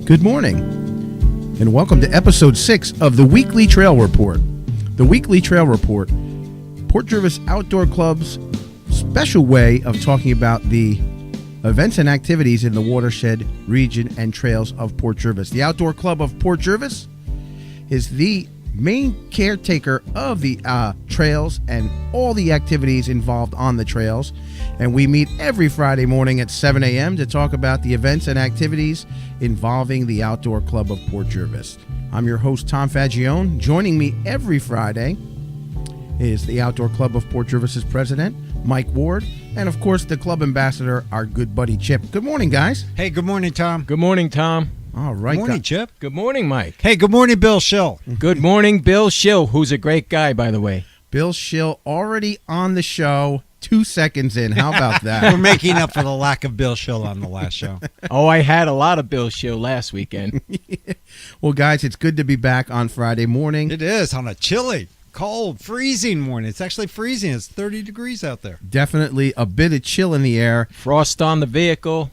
Good morning, and welcome to episode 6 of the Weekly Trail Report. The Weekly Trail Report, Port Jervis Outdoor Club's special way of talking about the events and activities in the watershed region and trails of Port Jervis. The Outdoor Club of Port Jervis is the main caretaker of the trails and all the activities involved on the trails. And we meet every Friday morning at 7 a.m. to talk about the events and activities involving the Outdoor Club of Port Jervis. I'm your host, Tom Faggione. Joining me every Friday is the Outdoor Club of Port Jervis's president, Mike Ward, and of course the club ambassador, our good buddy Chip. Good morning, guys. Hey, good morning, Tom. Good morning, Tom. All right. Good morning, Chip. Good morning, Mike. Hey, good morning, Bill Schill. Good morning, Bill Schill, who's a great guy, by the way. Bill Schill already on the show 2 seconds in. How about that? We're making up for the lack of Bill Schill on the last show. Oh, I had a lot of Bill Schill last weekend. Well, guys, it's good to be back on Friday morning. It is on a chilly, cold, freezing morning. It's actually freezing. It's 30 degrees out there. Definitely a bit of chill in the air. Frost on the vehicle.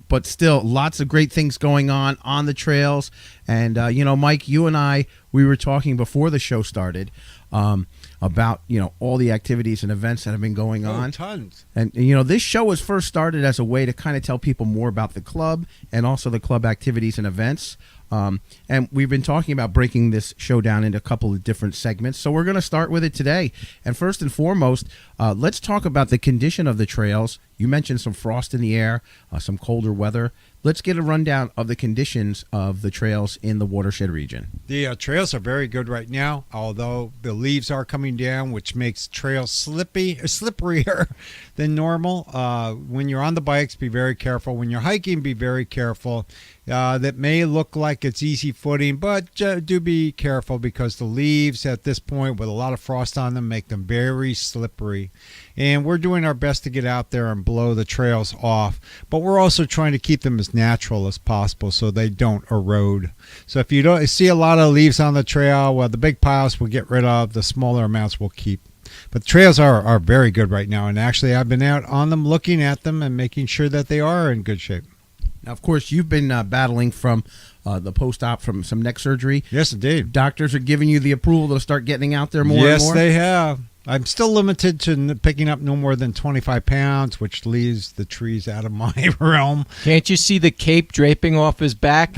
But still, lots of great things going on the trails. And, Mike, you and I, we were talking before the show started about, all the activities and events that have been going on. Tons. And, this show was first started as a way to kind of tell people more about the club and also the club activities and events. And we've been talking about breaking this show down into a couple of different segments. So we're going to start with it today. And first and foremost, let's talk about the condition of the trails. You mentioned some frost in the air, some colder weather. Let's get a rundown of the conditions of the trails in the watershed region. The trails are very good right now, although the leaves are coming down, which makes trails slipperier than normal. When you're on the bikes, be very careful. When you're hiking, be very careful. That may look like it's easy footing, but do be careful because the leaves at this point with a lot of frost on them make them very slippery. And we're doing our best to get out there and blow the trails off, but we're also trying to keep them as natural as possible so they don't erode. So if you don't see a lot of leaves on the trail, well, the big piles we'll get rid of, the smaller amounts we'll keep. But the trails are very good right now, and actually I've been out on them looking at them and making sure that they are in good shape. Now, of course, you've been battling from the post-op from some neck surgery. Yes, indeed. Doctors are giving you the approval to start getting out there more and more? Yes, they have. I'm still limited to picking up no more than 25 pounds, which leaves the trees out of my realm. Can't you see the cape draping off his back?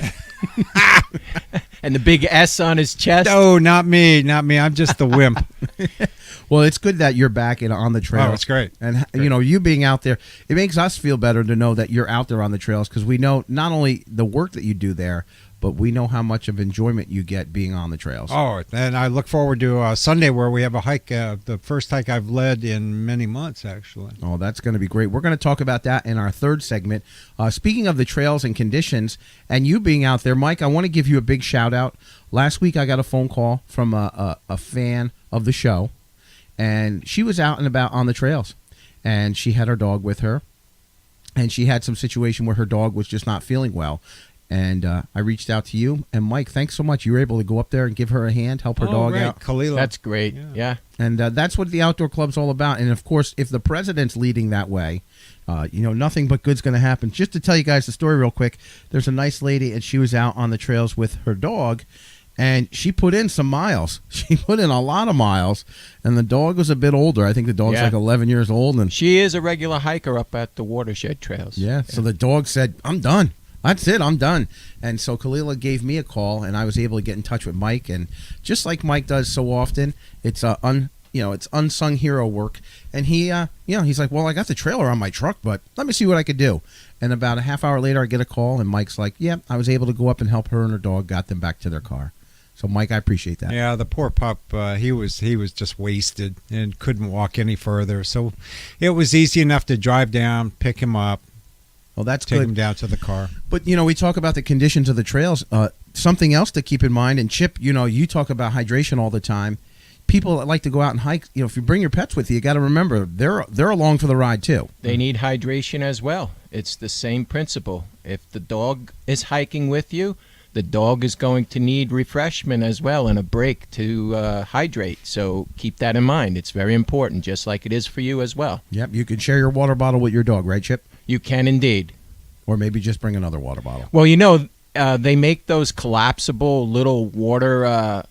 And the big S on his chest? No, not me. I'm just the wimp. Well, it's good that you're back and on the trail. Oh, it's great. And, you being out there, it makes us feel better to know that you're out there on the trails because we know not only the work that you do there, but we know how much of enjoyment you get being on the trails. Oh, and I look forward to Sunday where we have a hike, the first hike I've led in many months, actually. Oh, that's going to be great. We're going to talk about that in our third segment. Speaking of the trails and conditions and you being out there, Mike, I want to give you a big shout out. Last week I got a phone call from a fan of the show, and she was out and about on the trails, and she had her dog with her, and she had some situation where her dog was just not feeling well. And I reached out to you. And, Mike, thanks so much. You were able to go up there and give her a hand, help her dog out. Kalila. That's great, yeah. And that's what the Outdoor Club's all about. And, of course, if the president's leading that way, nothing but good's going to happen. Just to tell you guys the story real quick, there's a nice lady, and she was out on the trails with her dog, and she put in some miles. She put in a lot of miles, and the dog was a bit older. I think the dog's like 11 years old. And she is a regular hiker up at the watershed trails. Yeah, so the dog said, I'm done. That's it. I'm done. And so Kalila gave me a call, and I was able to get in touch with Mike. And just like Mike does so often, it's it's unsung hero work. And he, he's like, well, I got the trailer on my truck, but let me see what I could do. And about a half hour later, I get a call, and Mike's like, yeah, I was able to go up and help her and her dog, got them back to their car. So, Mike, I appreciate that. Yeah, the poor pup, he was just wasted and couldn't walk any further. So it was easy enough to drive down, pick him up. Well, that's Take good. him down to the car. But, we talk about the conditions of the trails. Something else to keep in mind, and Chip, you talk about hydration all the time. People that like to go out and hike, if you bring your pets with you got to remember, they're along for the ride, too. They need hydration as well. It's the same principle. If the dog is hiking with you, the dog is going to need refreshment as well and a break to hydrate. So keep that in mind. It's very important, just like it is for you as well. Yep, you can share your water bottle with your dog, right, Chip? You can indeed. Or maybe just bring another water bottle. Well, they make those collapsible little water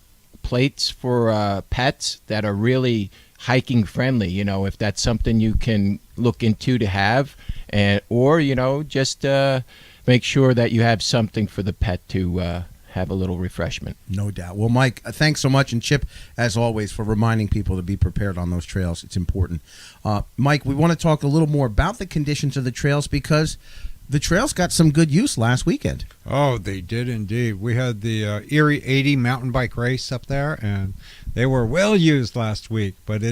plates for pets that are really hiking friendly. If that's something you can look into to have, or just make sure that you have something for the pet to have a little refreshment. No doubt. Well, Mike, thanks so much, and Chip, as always, for reminding people to be prepared on those trails. It's important. Mike, we want to talk a little more about the conditions of the trails, because the trails got some good use last weekend. Oh, they did indeed. We had the Erie 80 mountain bike race up there, and they were well used last week. But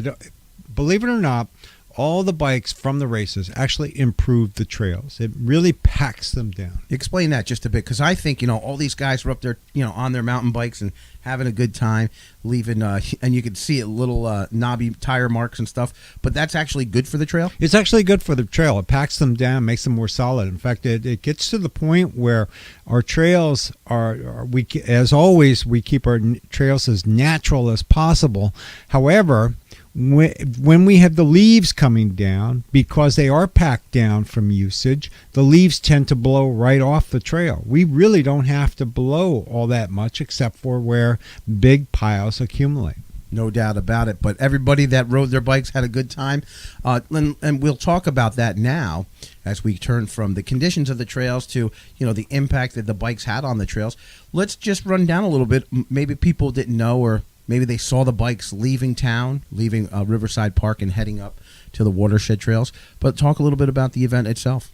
believe it or not, all the bikes from the races actually improved the trails. It really packs them down. Explain that just a bit, because I think, all these guys were up there, on their mountain bikes and having a good time, leaving, and you could see little knobby tire marks and stuff, but that's actually good for the trail? It's actually good for the trail. It packs them down, makes them more solid. In fact, it gets to the point where our trails as always, we keep our trails as natural as possible. However, when we have the leaves coming down, because they are packed down from usage, the leaves tend to blow right off the trail. We really don't have to blow all that much, except for where big piles accumulate. No doubt about it. But everybody that rode their bikes had a good time. And we'll talk about that now as we turn from the conditions of the trails to, the impact that the bikes had on the trails. Let's just run down a little bit. Maybe people didn't know, or maybe they saw the bikes leaving town, leaving Riverside Park and heading up to the watershed trails. But talk a little bit about the event itself.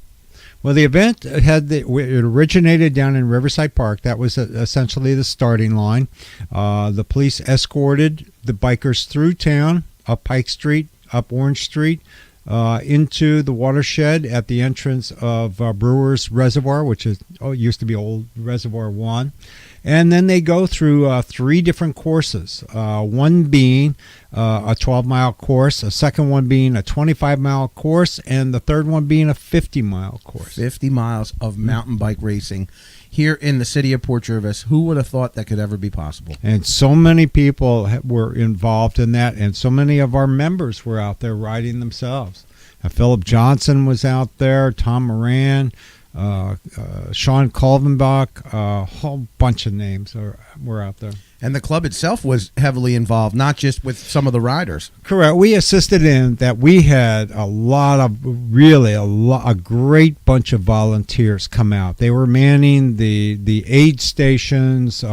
Well, the event it originated down in Riverside Park. That was essentially the starting line. The police escorted the bikers through town, up Pike Street, up Orange Street, into the watershed at the entrance of Brewers Reservoir, which used to be Old Reservoir 1. And then they go through 3 different courses, one being a 12-mile course, a second one being a 25-mile course, and the third one being a 50-mile course. 50 miles of mountain bike racing here in the city of Port Jervis. Who would have thought that could ever be possible? And so many people were involved in that, and so many of our members were out there riding themselves. Philip Johnson was out there, Tom Moran, Sean Colvenbach, a whole bunch of names were out there. And the club itself was heavily involved, not just with some of the riders. Correct. We assisted in that. We had a great bunch of volunteers come out. They were manning the aid stations,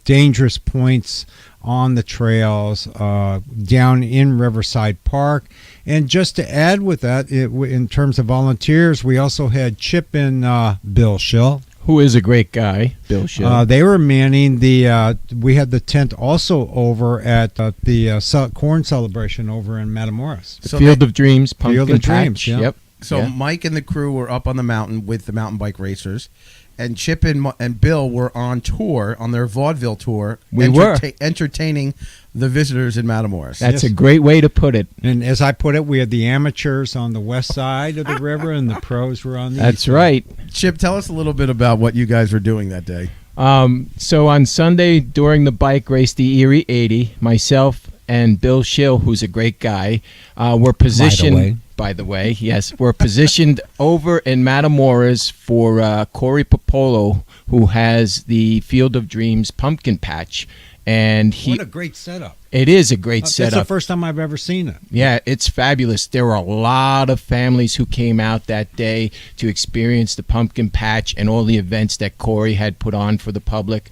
dangerous points on the trails, down in Riverside Park. And just to add with that, in terms of volunteers, we also had Chip and Bill Schill, who is a great guy, Bill Schill. They were manning we had the tent also over at the corn celebration over in Matamoros. The Field of Dreams, Pumpkin Field of Patch. Dreams, yeah. Yep. So Mike and the crew were up on the mountain with the mountain bike racers, and Chip and Bill were on tour, on their vaudeville tour. We were entertaining the visitors in Matamoros. That's a great way to put it. And as I put it, we had the amateurs on the west side of the river, and the pros were on the That's east right. side. Chip, tell us a little bit about what you guys were doing that day. So on Sunday during the bike race, the Erie 80, myself and Bill Schill, who's a great guy, were positioned. By the way, yes, we're positioned over in Matamoros for Corey Popolo, who has the Field of Dreams Pumpkin Patch. And what a great setup. It is a great setup. That's the first time I've ever seen it. Yeah, it's fabulous. There were a lot of families who came out that day to experience the pumpkin patch and all the events that Corey had put on for the public.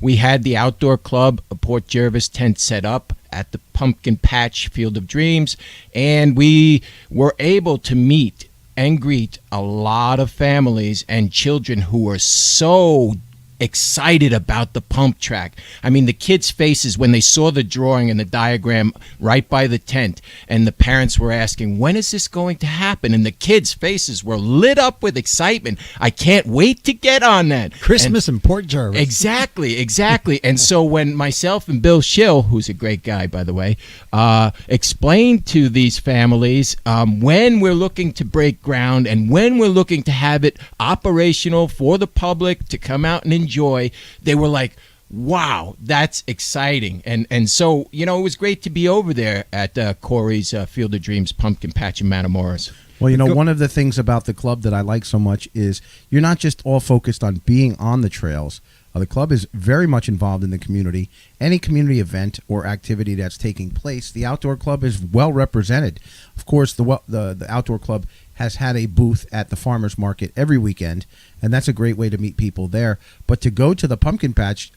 We had the outdoor club, a Port Jervis tent set up at the Pumpkin Patch Field of Dreams, and we were able to meet and greet a lot of families and children who were so excited about the pump track. I mean, the kids' faces when they saw the drawing and the diagram right by the tent, and the parents were asking, when is this going to happen? And the kids' faces were lit up with excitement. I can't wait to get on that. Christmas in Port Jervis. Exactly. And so when myself and Bill Schill, who's a great guy, by the way, explained to these families when we're looking to break ground and when we're looking to have it operational for the public to come out and enjoy, they were like, wow, that's exciting. And so, it was great to be over there at Corey's Field of Dreams Pumpkin Patch in Matamoros. Well, one of the things about the club that I like so much is you're not just all focused on being on the trails. The club is very much involved in the community. Any community event or activity that's taking place, the outdoor club is well represented. Of course, the outdoor club has had a booth at the farmers market every weekend, and that's a great way to meet people there. But to go to the pumpkin patch,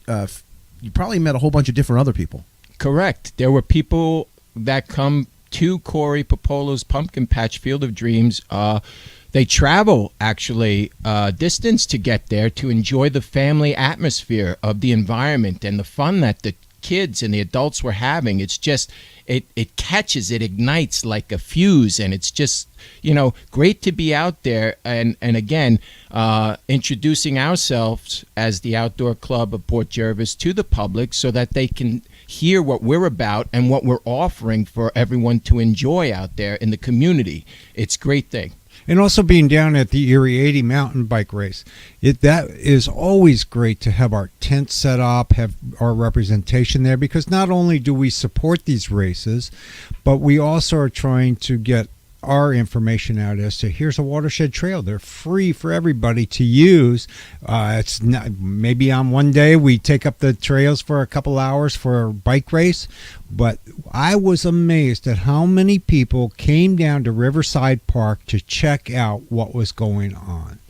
you probably met a whole bunch of different other people. Correct. There were people that come to Corey Popolo's Pumpkin Patch Field of Dreams. They travel, actually, distance to get there to enjoy the family atmosphere of the environment and the fun that the kids and the adults were having. It's just, it catches, it ignites like a fuse, and it's just, great to be out there. And again, introducing ourselves as the Outdoor Club of Port Jervis to the public so that they can hear what we're about and what we're offering for everyone to enjoy out there in the community. It's a great thing. And also being down at the Erie 80 mountain bike race. That is always great to have our tent set up, have our representation there, because not only do we support these races, but we also are trying to get our information out as to here's a watershed trail. They're free for everybody to use. It's not, maybe on one day we take up the trails for a couple hours for a bike race, but I was amazed at how many people came down to Riverside Park to check out what was going on.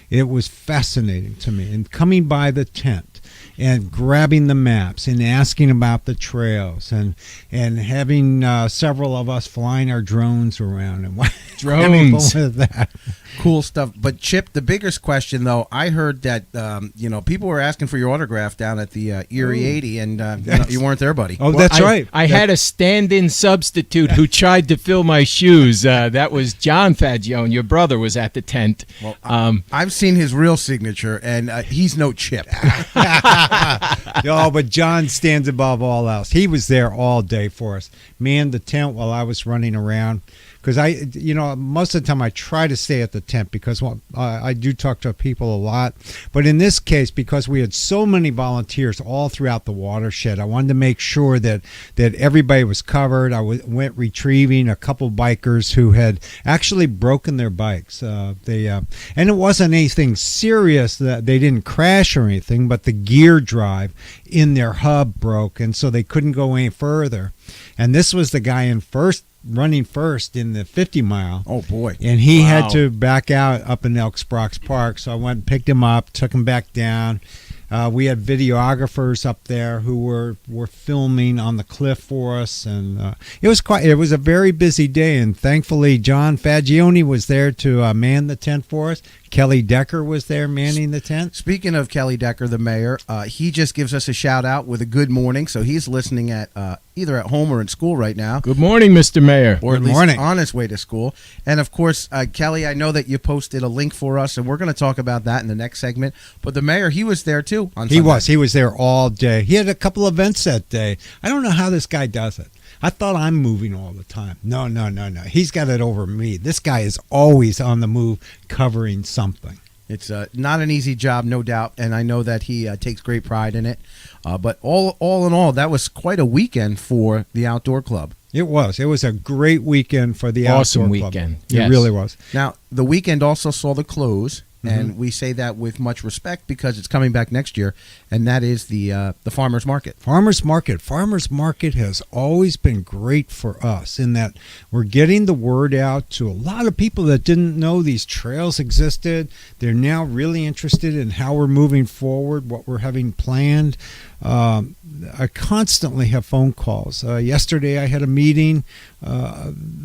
It was fascinating to me, and coming by the tent and grabbing the maps and asking about the trails and having several of us flying our drones around and drones with that. Cool stuff. But Chip, the biggest question though, I heard that people were asking for your autograph down at the Erie 80, and you weren't there, buddy. Oh, well, that's right. I had a stand-in substitute who tried to fill my shoes. That was Tom Faggione. Your brother was at the tent. Well, I've seen his real signature, and he's no Chip. No, but John stands above all else. He was there all day for us. Manned the tent while I was running around. Because most of the time I try to stay at the tent because I do talk to people a lot. But in this case, because we had so many volunteers all throughout the watershed, I wanted to make sure that everybody was covered. I went retrieving a couple bikers who had actually broken their bikes. And it wasn't anything serious, that they didn't crash or anything, but the gear drive in their hub broke, and so they couldn't go any further. And this was the guy running first in the 50 mile. Oh boy. And he had to back out up in Elks Brox Park. So I went and picked him up, took him back down. We had videographers up there who were filming on the cliff for us, and it was a very busy day. And thankfully, Tom Faggione was there to man the tent for us. Kelly Decker was there manning the tent. Speaking of Kelly Decker, the mayor, he just gives us a shout out with a good morning. So he's listening at either at home or in school right now. Good morning, Mr. Mayor. Or good at least morning. On his way to school. And of course, Kelly, I know that you posted a link for us, and we're going to talk about that in the next segment. But the mayor, he was there too on Sunday. He was there all day. He had a couple events that day. I don't know how this guy does it. I thought I'm moving all the time. No. He's got it over me. This guy is always on the move covering something. It's not an easy job, no doubt, and I know that he takes great pride in it. But all in all, that was quite a weekend for the Outdoor Club. It was. It was a great weekend for the awesome Outdoor Club. weekend. It really was. Now, the weekend also saw the close, and we say that with much respect because it's coming back next year, and that is the Farmers Market. Farmers Market has always been great for us in that we're getting the word out to a lot of people that didn't know these trails existed. They're now really interested in how we're moving forward, what we're having planned. I constantly have phone calls. Yesterday I had a meeting,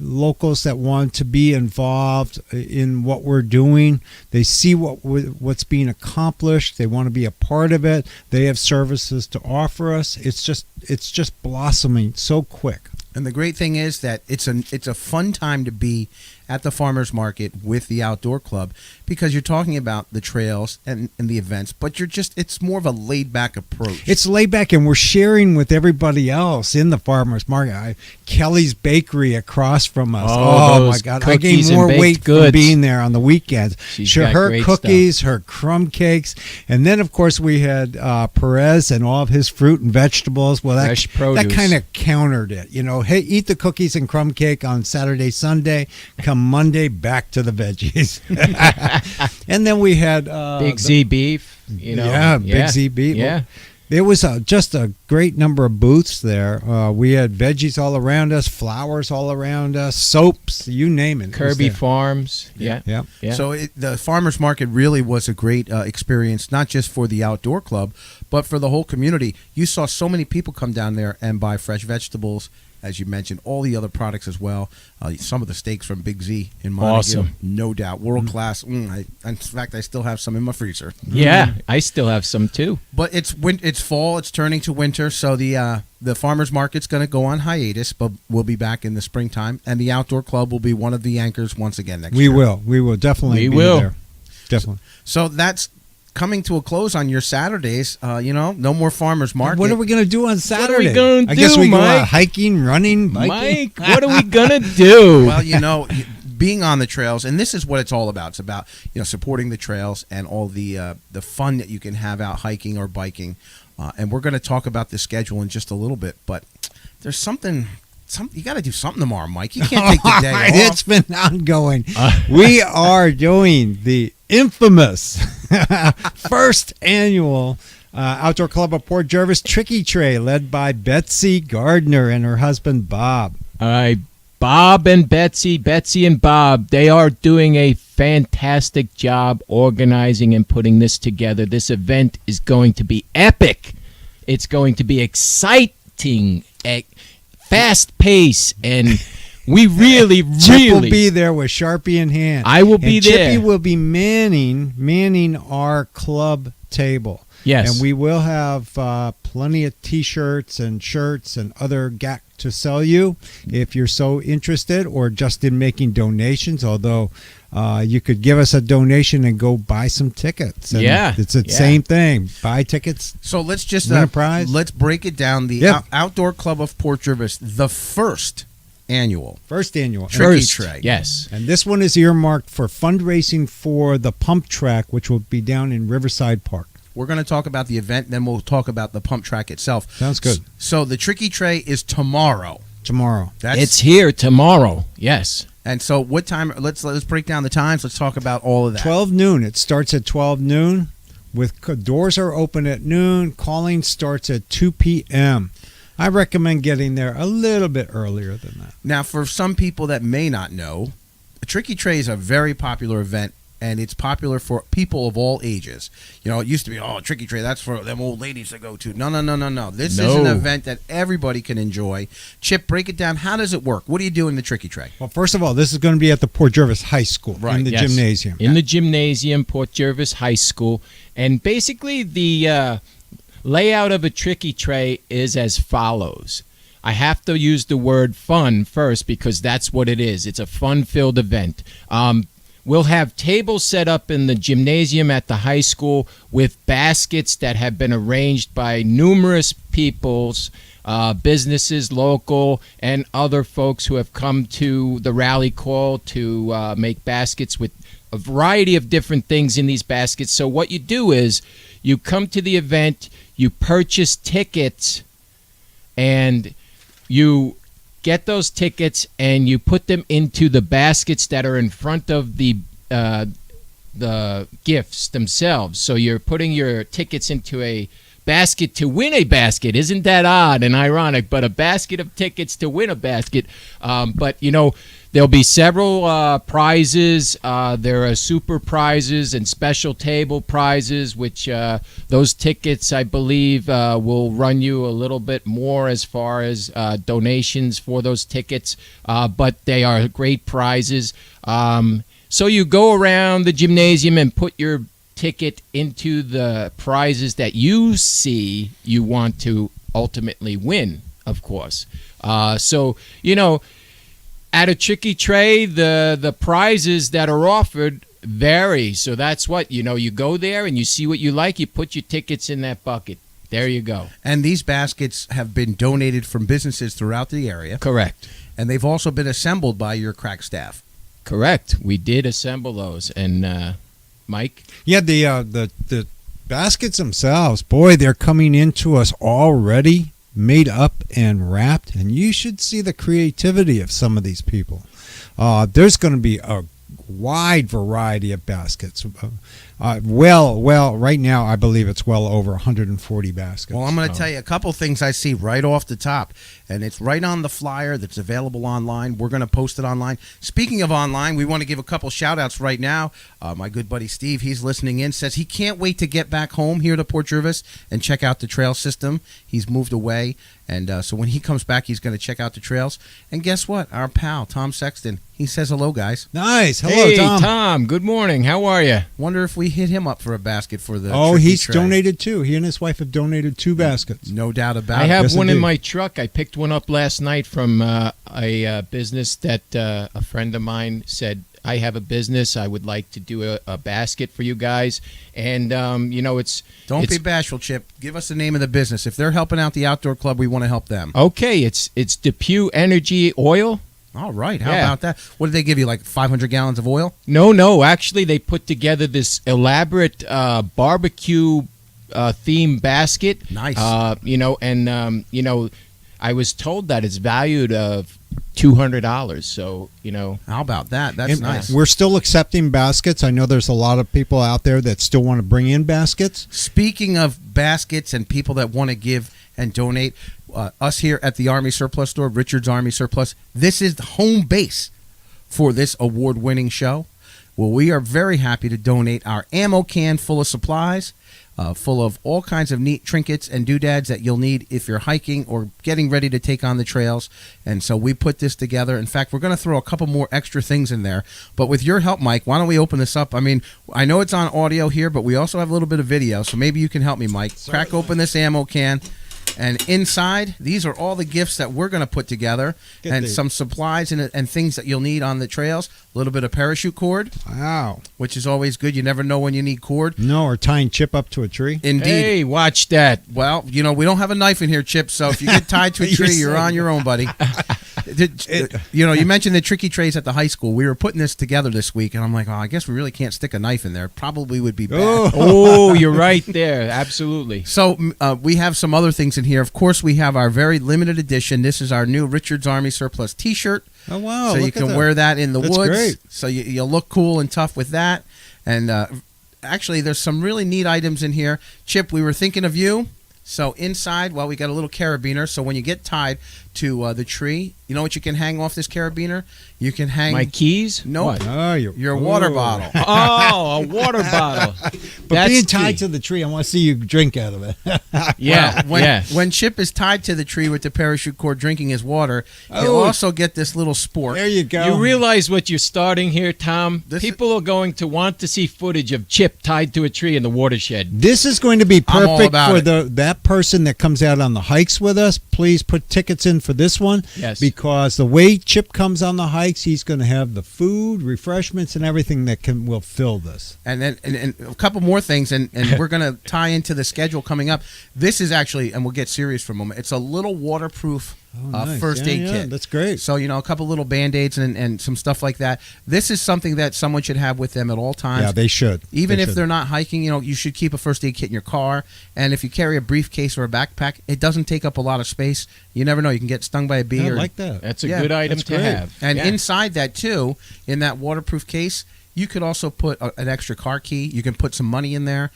locals that want to be involved in what we're doing. They see what's being accomplished. They want to be a part of it. They have services to offer us. It's just blossoming so quick. And the great thing is that it's a fun time to be at the Farmers Market with the Outdoor Club because you're talking about the trails and the events, but it's more of a laid-back approach. It's laid back, and we're sharing with everybody else in the Farmers Market. Kelly's Bakery across from us. Oh my God. I gained more weight from being there on the weekends. Her cookies, her crumb cakes, and then, of course, we had Perez and all of his fruit and vegetables. Well, that kind of countered it. Hey, eat the cookies and crumb cake on Saturday, Sunday. Come Monday, back to the veggies. And then we had Big Z beef. You know, Big Z beef. Yeah. There was just a great number of booths there. We had veggies all around us, flowers all around us, soaps, you name it. Kirby Farms. Yeah. So the farmers market really was a great experience, not just for the outdoor club, but for the whole community. You saw so many people come down there and buy fresh vegetables, as you mentioned, all the other products as well. Some of the steaks from Big Z in Montague, awesome, no doubt, world class. In fact, I still have some in my freezer. Yeah, I still have some too. But it's fall, it's turning to winter, so the farmers market's going to go on hiatus, but we'll be back in the springtime, and the outdoor club will be one of the anchors once again next year. We will definitely be there. Definitely. So that's coming to a close on your Saturdays. No more farmers market. What are we going to do on Saturday? What are we going to do, I guess we Mike? go out hiking, running, biking. Mike, what are we going to do? Well, being on the trails, and this is what it's all about. It's about supporting the trails and all the fun that you can have out hiking or biking. And we're going to talk about the schedule in just a little bit. But there's something you got to do something tomorrow, Mike. You can't take the day off. It's been ongoing. We are doing the infamous first annual Outdoor Club of Port Jervis Tricky Tray, led by Betsy Gardner and her husband Bob. Bob and Betsy and Bob, they are doing a fantastic job organizing and putting this together. This event is going to be epic. It's going to be exciting, fast pace, and we really Chip will be there with Sharpie in hand. I will be there. Chippy will be manning our club table. Yes. And we will have plenty of T-shirts and shirts and other gack to sell you if you're so interested, or just in making donations, although you could give us a donation and go buy some tickets. And it's the same thing. Buy tickets. So let's just win a prize. Let's break it down. The Outdoor Club of Port Jervis, the first annual Tricky Tray. Yes. And this one is earmarked for fundraising for the pump track, which will be down in Riverside Park. We're going to talk about the event, then we'll talk about the pump track itself. Sounds good. So the Tricky Tray is tomorrow. It's here tomorrow. Yes. And so what time? Let's break down the times. Let's talk about all of that. 12 noon. It starts at 12 noon. Doors are open at noon. Calling starts at 2 p.m. I recommend getting there a little bit earlier than that. Now, for some people that may not know, a Tricky Tray is a very popular event, and it's popular for people of all ages. It used to be, Tricky Tray, that's for them old ladies to go to. No. This is an event that everybody can enjoy. Chip, break it down. How does it work? What do you do in the Tricky Tray? Well, first of all, this is going to be at the Port Jervis High School, in the gymnasium. In the gymnasium, Port Jervis High School. And basically the layout of a Tricky Tray is as follows. I have to use the word fun first because that's what it is. It's a fun-filled event. We'll have tables set up in the gymnasium at the high school with baskets that have been arranged by numerous people's businesses, local, and other folks who have come to the rally call to make baskets with a variety of different things in these baskets. So what you do is you come to the event, you purchase tickets, and you get those tickets and you put them into the baskets that are in front of the gifts themselves. So you're putting your tickets into a basket to win a basket. Isn't that odd and ironic? But a basket of tickets to win a basket. But there'll be several prizes. There are super prizes and special table prizes, which those tickets, I believe, will run you a little bit more as far as donations for those tickets. But they are great prizes. So you go around the gymnasium and put your ticket into the prizes that you see you want to ultimately win, of course. So, at a Tricky Tray, the prizes that are offered vary. So that's what, you go there and you see what you like, you put your tickets in that bucket. There you go. And these baskets have been donated from businesses throughout the area. Correct. And they've also been assembled by your crack staff. Correct. We did assemble those. And Mike? Yeah, the baskets themselves, boy, they're coming into us already made up and wrapped, and you should see the creativity of some of these people. There's going to be a wide variety of baskets. Right now, I believe it's well over 140 baskets. Well, I'm going to tell you a couple things I see right off the top, and it's right on the flyer that's available online. We're going to post it online. Speaking of online, we want to give a couple shout-outs right now. My good buddy Steve, he's listening in, says he can't wait to get back home here to Port Jervis and check out the trail system. He's moved away, and so when he comes back, he's going to check out the trails. And guess what? Our pal, Tom Sexton, he says hello, guys. Nice. Hello, hey, Tom. Tom. Good morning. How are you? Wonder if we hit him up for a basket for the he's tray. donated 2. He and his wife have donated 2 baskets. No doubt about it. I have Yes, one in indeed. my truck. I picked one up last night from a business that a friend of mine said, I have a business. I would like to do a basket for you guys. And, it's... Don't be bashful, Chip. Give us the name of the business. If they're helping out the outdoor club, we want to help them. Okay, it's Depew Energy Oil. All right. How Yeah. about that? What did they give you, like 500 gallons of oil? No. Actually, they put together this elaborate barbecue theme basket. Nice. I was told that it's valued of $200. So, How about that? That's And nice. We're still accepting baskets. I know there's a lot of people out there that still want to bring in baskets. Speaking of baskets and people that want to give and donate, us here at the Army Surplus Store, Richard's Army Surplus, this is the home base for this award-winning show. Well, we are very happy to donate our ammo can full of supplies, full of all kinds of neat trinkets and doodads that you'll need if you're hiking or getting ready to take on the trails. And so we put this together. In fact, we're going to throw a couple more extra things in there. But with your help, Mike, why don't we open this up? I mean, I know it's on audio here, but we also have a little bit of video. So maybe you can help me, Mike. Crack open this ammo can. And inside, these are all the gifts that we're going to put together, and some supplies and things that you'll need on the trails. A little bit of parachute cord, Wow. which is always good. You never know when you need cord. No, or tying Chip up to a tree. Indeed. Hey, watch that. Well, we don't have a knife in here, Chip, so if you get tied to a tree, you're on your own, buddy. You mentioned the tricky trays at the high school. We were putting this together this week, and I'm like, I guess we really can't stick a knife in there. Probably would be bad. Oh, you're right there. Absolutely. So we have some other things in here. Of course, we have our very limited edition. This is our new Richard's Army Surplus T-shirt. Oh, wow. So you look at can that. wear that in the That's woods. great. So you'll look cool and tough with that. And actually, there's some really neat items in here. Chip, we were thinking of you. So inside, we got a little carabiner. So when you get tied to the tree, you know what you can hang off this carabiner? You can hang... My keys? Nope. What? Oh, Your water bottle. Oh, a water bottle. But That's being tied key. to the tree, I want to see you drink out of it. Yeah, When Chip is tied to the tree with the parachute cord drinking his water, he'll Oh. also get this little sport. There you go. You realize what you're starting here, Tom? This People are going to want to see footage of Chip tied to a tree in the watershed. This is going to be I'm all perfect about for it. that person that comes out on the hikes with us. Please put tickets in for this one. Yes. Because the way Chip comes on the hikes, he's going to have the food, refreshments, and everything that will fill this. And then and a couple more things, and we're going to tie into the schedule coming up. This is actually, and we'll get serious for a moment, it's a little waterproof Nice. first Yeah, aid yeah, kit. That's great. So, a couple little Band-Aids and some stuff like that. This is something that someone should have with them at all times. Yeah, they should. Even They if should. they're not hiking, you should keep a first aid kit in your car. And if you carry a briefcase or a backpack, it doesn't take up a lot of space. You never know. You can get stung by a bee. I or, like that. That's a Yeah, good item that's to great. have. And Yeah. inside that, too, in that waterproof case, you could also put an extra car key. You can put some money in there,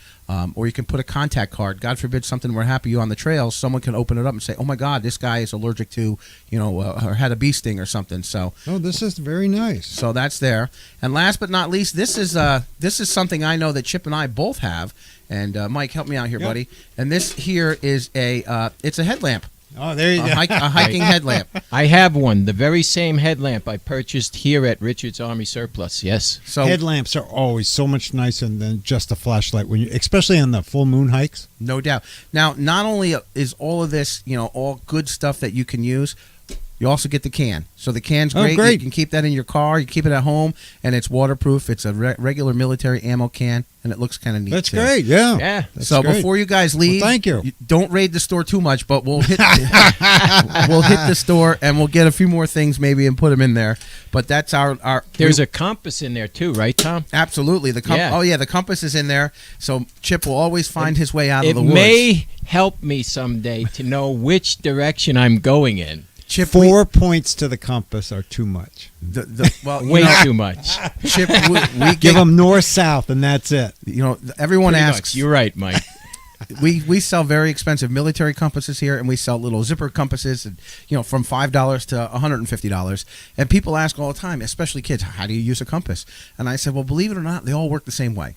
or you can put a contact card. God forbid something were to happen to you on the trails. Someone can open it up and say, oh, my God, this guy is allergic to, or had a bee sting or something. So This is very nice. so that's there. And last but not least, this is something I know that Chip and I both have. And Mike, help me out here, Yep. buddy. And this here is it's a headlamp, Oh, there you go. a hiking headlamp. I have one, the very same headlamp I purchased here at Richard's Army Surplus. Yes. So Headlamps are always so much nicer than just a flashlight, especially on the full moon hikes. no doubt. Now, not only is all of this, all good stuff that you can use, you also get the can. So the can's Oh, great. great. You can keep that in your car. You keep it at home, and it's waterproof. It's a regular military ammo can, and it looks kind of neat. That's too. great. Yeah. Yeah. That's So great. before you guys leave, thank you. Don't raid the store too much, but we'll hit we'll hit the store and we'll get a few more things maybe and put them in there. But that's our There's a compass in there too, right, Tom? absolutely the Yeah. Oh yeah, the compass is in there. So Chip will always find his way out of It the woods. may help me someday to know which direction I'm going in. Chip, 4 points to the compass are too much. Well, Way too much. Chip, we Give them north, south, and that's it. Everyone Pretty asks. much. You're right, Mike. We sell very expensive military compasses here, and we sell little zipper compasses, from $5 to $150. And people ask all the time, especially kids, how do you use a compass? And I said, well, believe it or not, they all work the same way,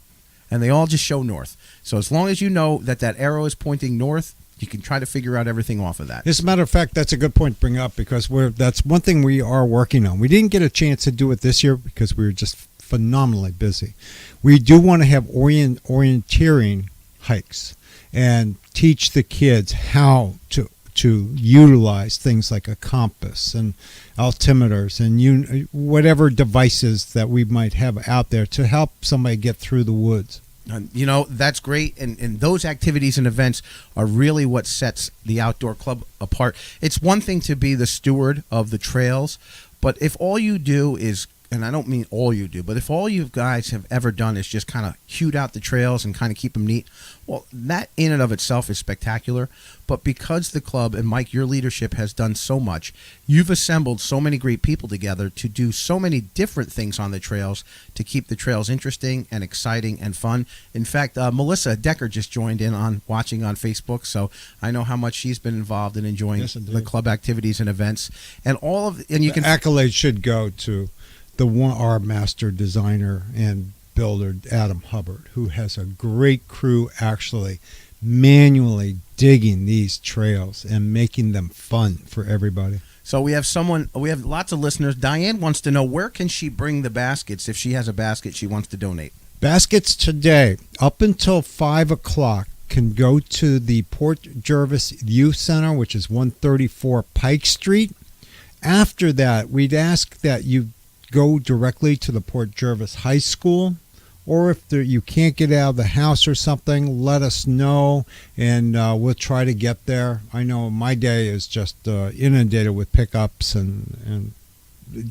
and they all just show north. So as long as you know that arrow is pointing north, you can try to figure out everything off of that. As a matter of fact, that's a good point to bring up, because that's one thing we are working on. We didn't get a chance to do it this year because we were just phenomenally busy. We do want to have orienteering hikes and teach the kids how to utilize things like a compass and altimeters and whatever devices that we might have out there to help somebody get through the woods. That's great, and those activities and events are really what sets the outdoor club apart. It's one thing to be the steward of the trails, but if all you do is, and I don't mean all you do, but if all you guys have ever done is just kind of hewed out the trails and kind of keep them neat, well, that in and of itself is spectacular. But because the club, and Mike, your leadership has done so much, you've assembled so many great people together to do so many different things on the trails to keep the trails interesting and exciting and fun. In fact, Melissa Decker just joined in on watching on Facebook, so I know how much she's been involved in enjoying the club activities and events. And Accolades should go to our master designer and builder, Adam Hubbard, who has a great crew actually manually digging these trails and making them fun for everybody. So we have lots of listeners. Diane wants to know, where can she bring the baskets if she has a basket she wants to donate? Baskets today, up until 5 o'clock, can go to the Port Jervis Youth Center, which is 134 Pike Street. After that, we'd ask that you go directly to the Port Jervis High School, or if you can't get out of the house or something, let us know, and we'll try to get there. I know my day is just inundated with pickups and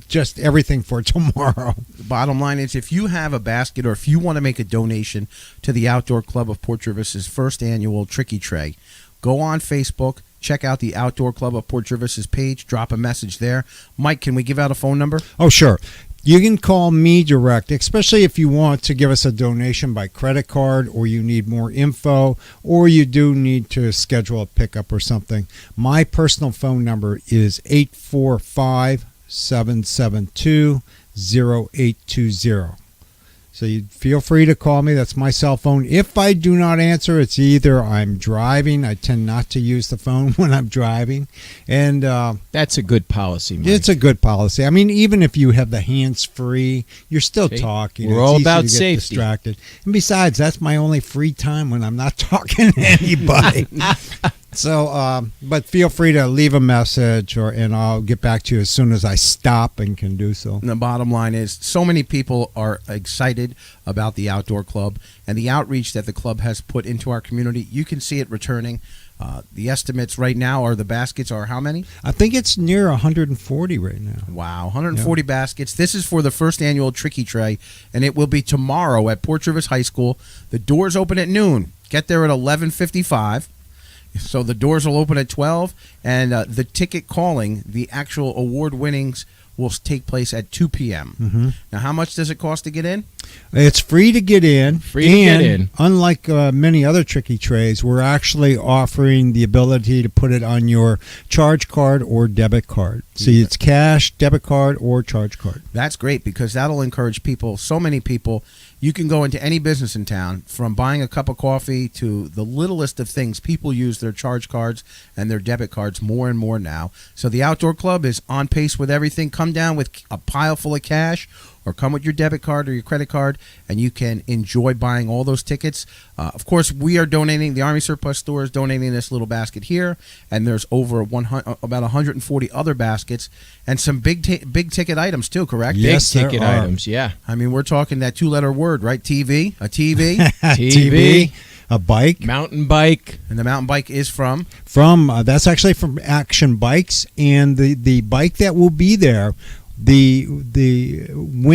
just everything for tomorrow. The bottom line is, if you have a basket or if you want to make a donation to the Outdoor Club of Port Jervis's first annual Tricky Tray, go on Facebook, check out the Outdoor Club of Port Jervis's page, drop a message there. Mike, can we give out a phone number? Oh, sure. You can call me direct, especially if you want to give us a donation by credit card, or you need more info, or you do need to schedule a pickup or something. My personal phone number is 845-772-0820. So you feel free to call me. That's my cell phone. If I do not answer, it's either I'm driving. I tend not to use the phone when I'm driving. And that's a good policy, Mike. It's a good policy. I mean, even if you have the hands-free, you're still talking. We're it's all easy about to get safety. Distracted. And besides, that's my only free time when I'm not talking to anybody. So, but feel free to leave a message, and I'll get back to you as soon as I stop and can do so. And the bottom line is, so many people are excited about the Outdoor Club and the outreach that the club has put into our community. You can see it returning. The estimates right now are the baskets are how many? I think it's near 140 right now. Wow, 140 baskets. This is for the first annual Tricky Tray, and it will be tomorrow at Port Jervis High School. The doors open at noon. Get there at 11:55. So the doors will open at 12, and the ticket calling, the actual award winnings, will take place at 2 p.m. Mm-hmm. Now, how much does it cost to get in? It's free to get in. And unlike many other Tricky Trays, we're actually offering the ability to put it on your charge card or debit card. So it's cash, debit card, or charge card. That's great, because that'll encourage people, so many people. You can go into any business in town, from buying a cup of coffee to the littlest of things. People use their charge cards and their debit cards more and more now. So the Outdoor Club is on pace with everything. Come down with a pile full of cash, or come with your debit card or your credit card, and you can enjoy buying all those tickets. Of course, we are donating, the Army Surplus Store is donating this little basket here, and there's over about 140 other baskets, and some big ticket items too, correct? Yes, big ticket items, yeah. I mean, we're talking that 2-letter word, right? TV, a TV. TV, a bike. mountain bike. And the mountain bike is from? That's actually from Action Bikes, and the bike that will be there if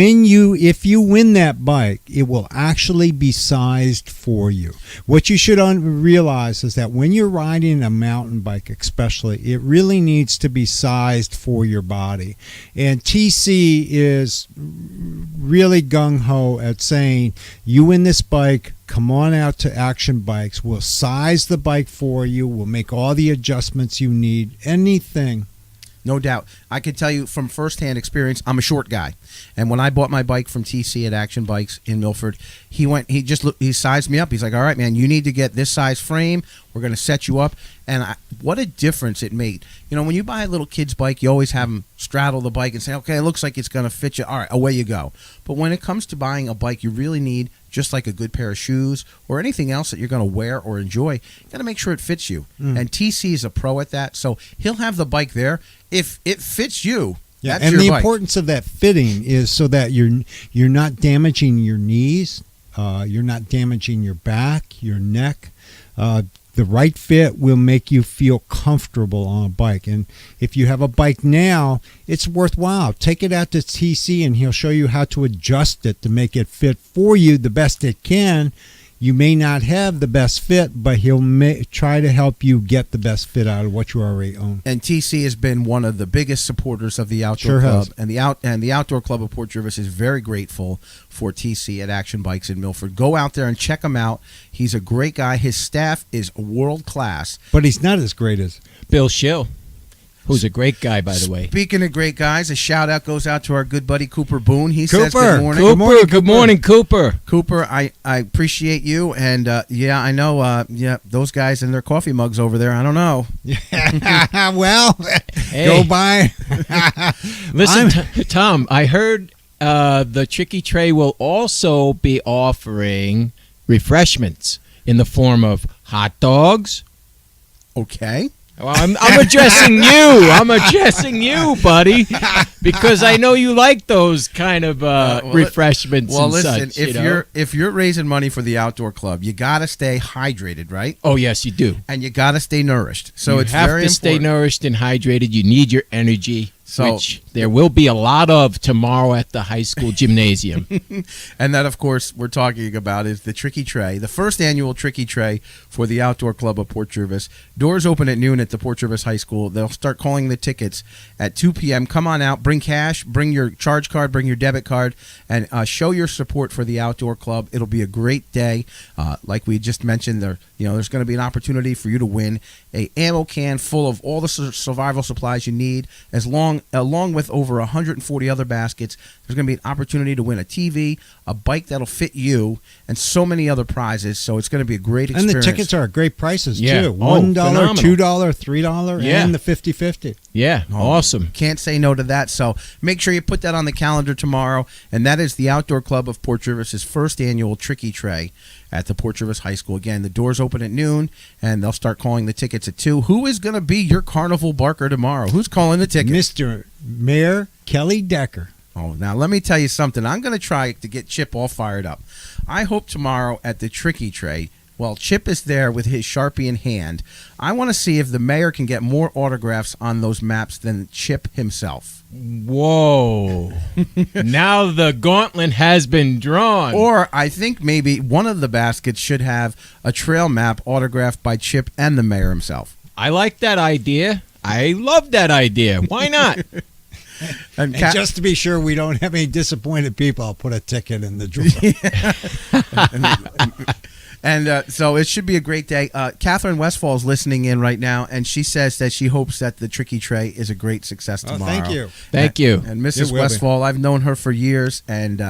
you win that bike, it will actually be sized for you. What you should realize is that when you're riding a mountain bike, especially, it really needs to be sized for your body. And TC is really gung-ho at saying, you win this bike, come on out to Action Bikes. We'll size the bike for you. We'll make all the adjustments you need. Anything. No doubt. I can tell you from firsthand experience, I'm a short guy. And when I bought my bike from TC at Action Bikes in Milford, he sized me up. He's like, all right, man, you need to get this size frame. We're going to set you up. And what a difference it made. You know, when you buy a little kid's bike, you always have them straddle the bike and say, okay, it looks like it's going to fit you. All right, away you go. But when it comes to buying a bike, you really need just like a good pair of shoes or anything else that you're going to wear or enjoy. You got to make sure it fits you. And TC is a pro at that. So he'll have the bike there. If it fits you, yeah, that's and your the bike. Importance of that fitting is so that you're not damaging your knees, you're not damaging your back, your neck. The right fit will make you feel comfortable on a bike. And if you have a bike now, it's worthwhile. Take it out to TC and he'll show you how to adjust it to make it fit for you the best it can. You may not have the best fit, but he'll try to help you get the best fit out of what you already own. And TC has been one of the biggest supporters of the Outdoor Sure Club. has. And the Outdoor Club of Port Jervis is very grateful for TC at Action Bikes in Milford. Go out there and check him out. He's a great guy. His staff is world class. But he's not as great as Bill Schill, who's a great guy, by the way. Speaking of great guys, a shout out goes out to our good buddy Cooper Boone. He says Cooper. good morning. Good morning, Cooper. Cooper, I appreciate you, and yeah, I know, those guys in their coffee mugs over there. I don't know. well, Hey. go by. Listen, Tom, I heard the Tricky Tray will also be offering refreshments in the form of hot dogs. Okay. Well, I'm addressing you. I'm addressing you, buddy, because I know you like those kind of refreshments. Well, and listen, such, you know? if you're raising money for the Outdoor Club, you got to stay hydrated, right? Oh yes, you do. And you got to stay nourished. So you it's have very to stay important. nourished and hydrated. You need your energy, So- which there will be a lot of tomorrow at the high school gymnasium. And that, of course, we're talking about is the Tricky Tray, the first annual Tricky Tray for the Outdoor Club of Port Jervis. Doors open at noon at the Port Jervis High School. They'll start calling the tickets at 2 p.m. Come on out. Bring cash. Bring your charge card. Bring your debit card. And show your support for the Outdoor Club. It'll be a great day. Like we just mentioned, there's going to be an opportunity for you to win a ammo can full of all the survival supplies you need, along with over 140 other baskets. There's going to be an opportunity to win a TV, a bike that'll fit you, and so many other prizes. So it's going to be a great experience. And the tickets are great prices, Yeah. too. Oh, $1, phenomenal. $2, $3, Yeah. and the 50/50. Yeah, awesome. Can't say no to that. So make sure you put that on the calendar tomorrow. And that is the Outdoor Club of Port Jervis' first annual Tricky Tray at the Port Jervis High School. Again, the doors open at noon, and they'll start calling the tickets at 2. Who is going to be your carnival barker tomorrow? Who's calling the tickets? Mr. Mayor Kelly Decker. Oh, now let me tell you something. I'm going to try to get Chip all fired up. I hope tomorrow at the Tricky Tray, while Chip is there with his Sharpie in hand, I want to see if the mayor can get more autographs on those maps than Chip himself. Whoa. Now the gauntlet has been drawn. Or I think maybe one of the baskets should have a trail map autographed by Chip and the mayor himself. I like that idea. I love that idea. Why not? And And just to be sure we don't have any disappointed people, I'll put a ticket in the drawer. And so it should be a great day. Katherine Westfall is listening in right now, and she says that she hopes that the Tricky Tray is a great success tomorrow. Thank you. Thank you. And It Mrs. will be. Westfall, I've known her for years, and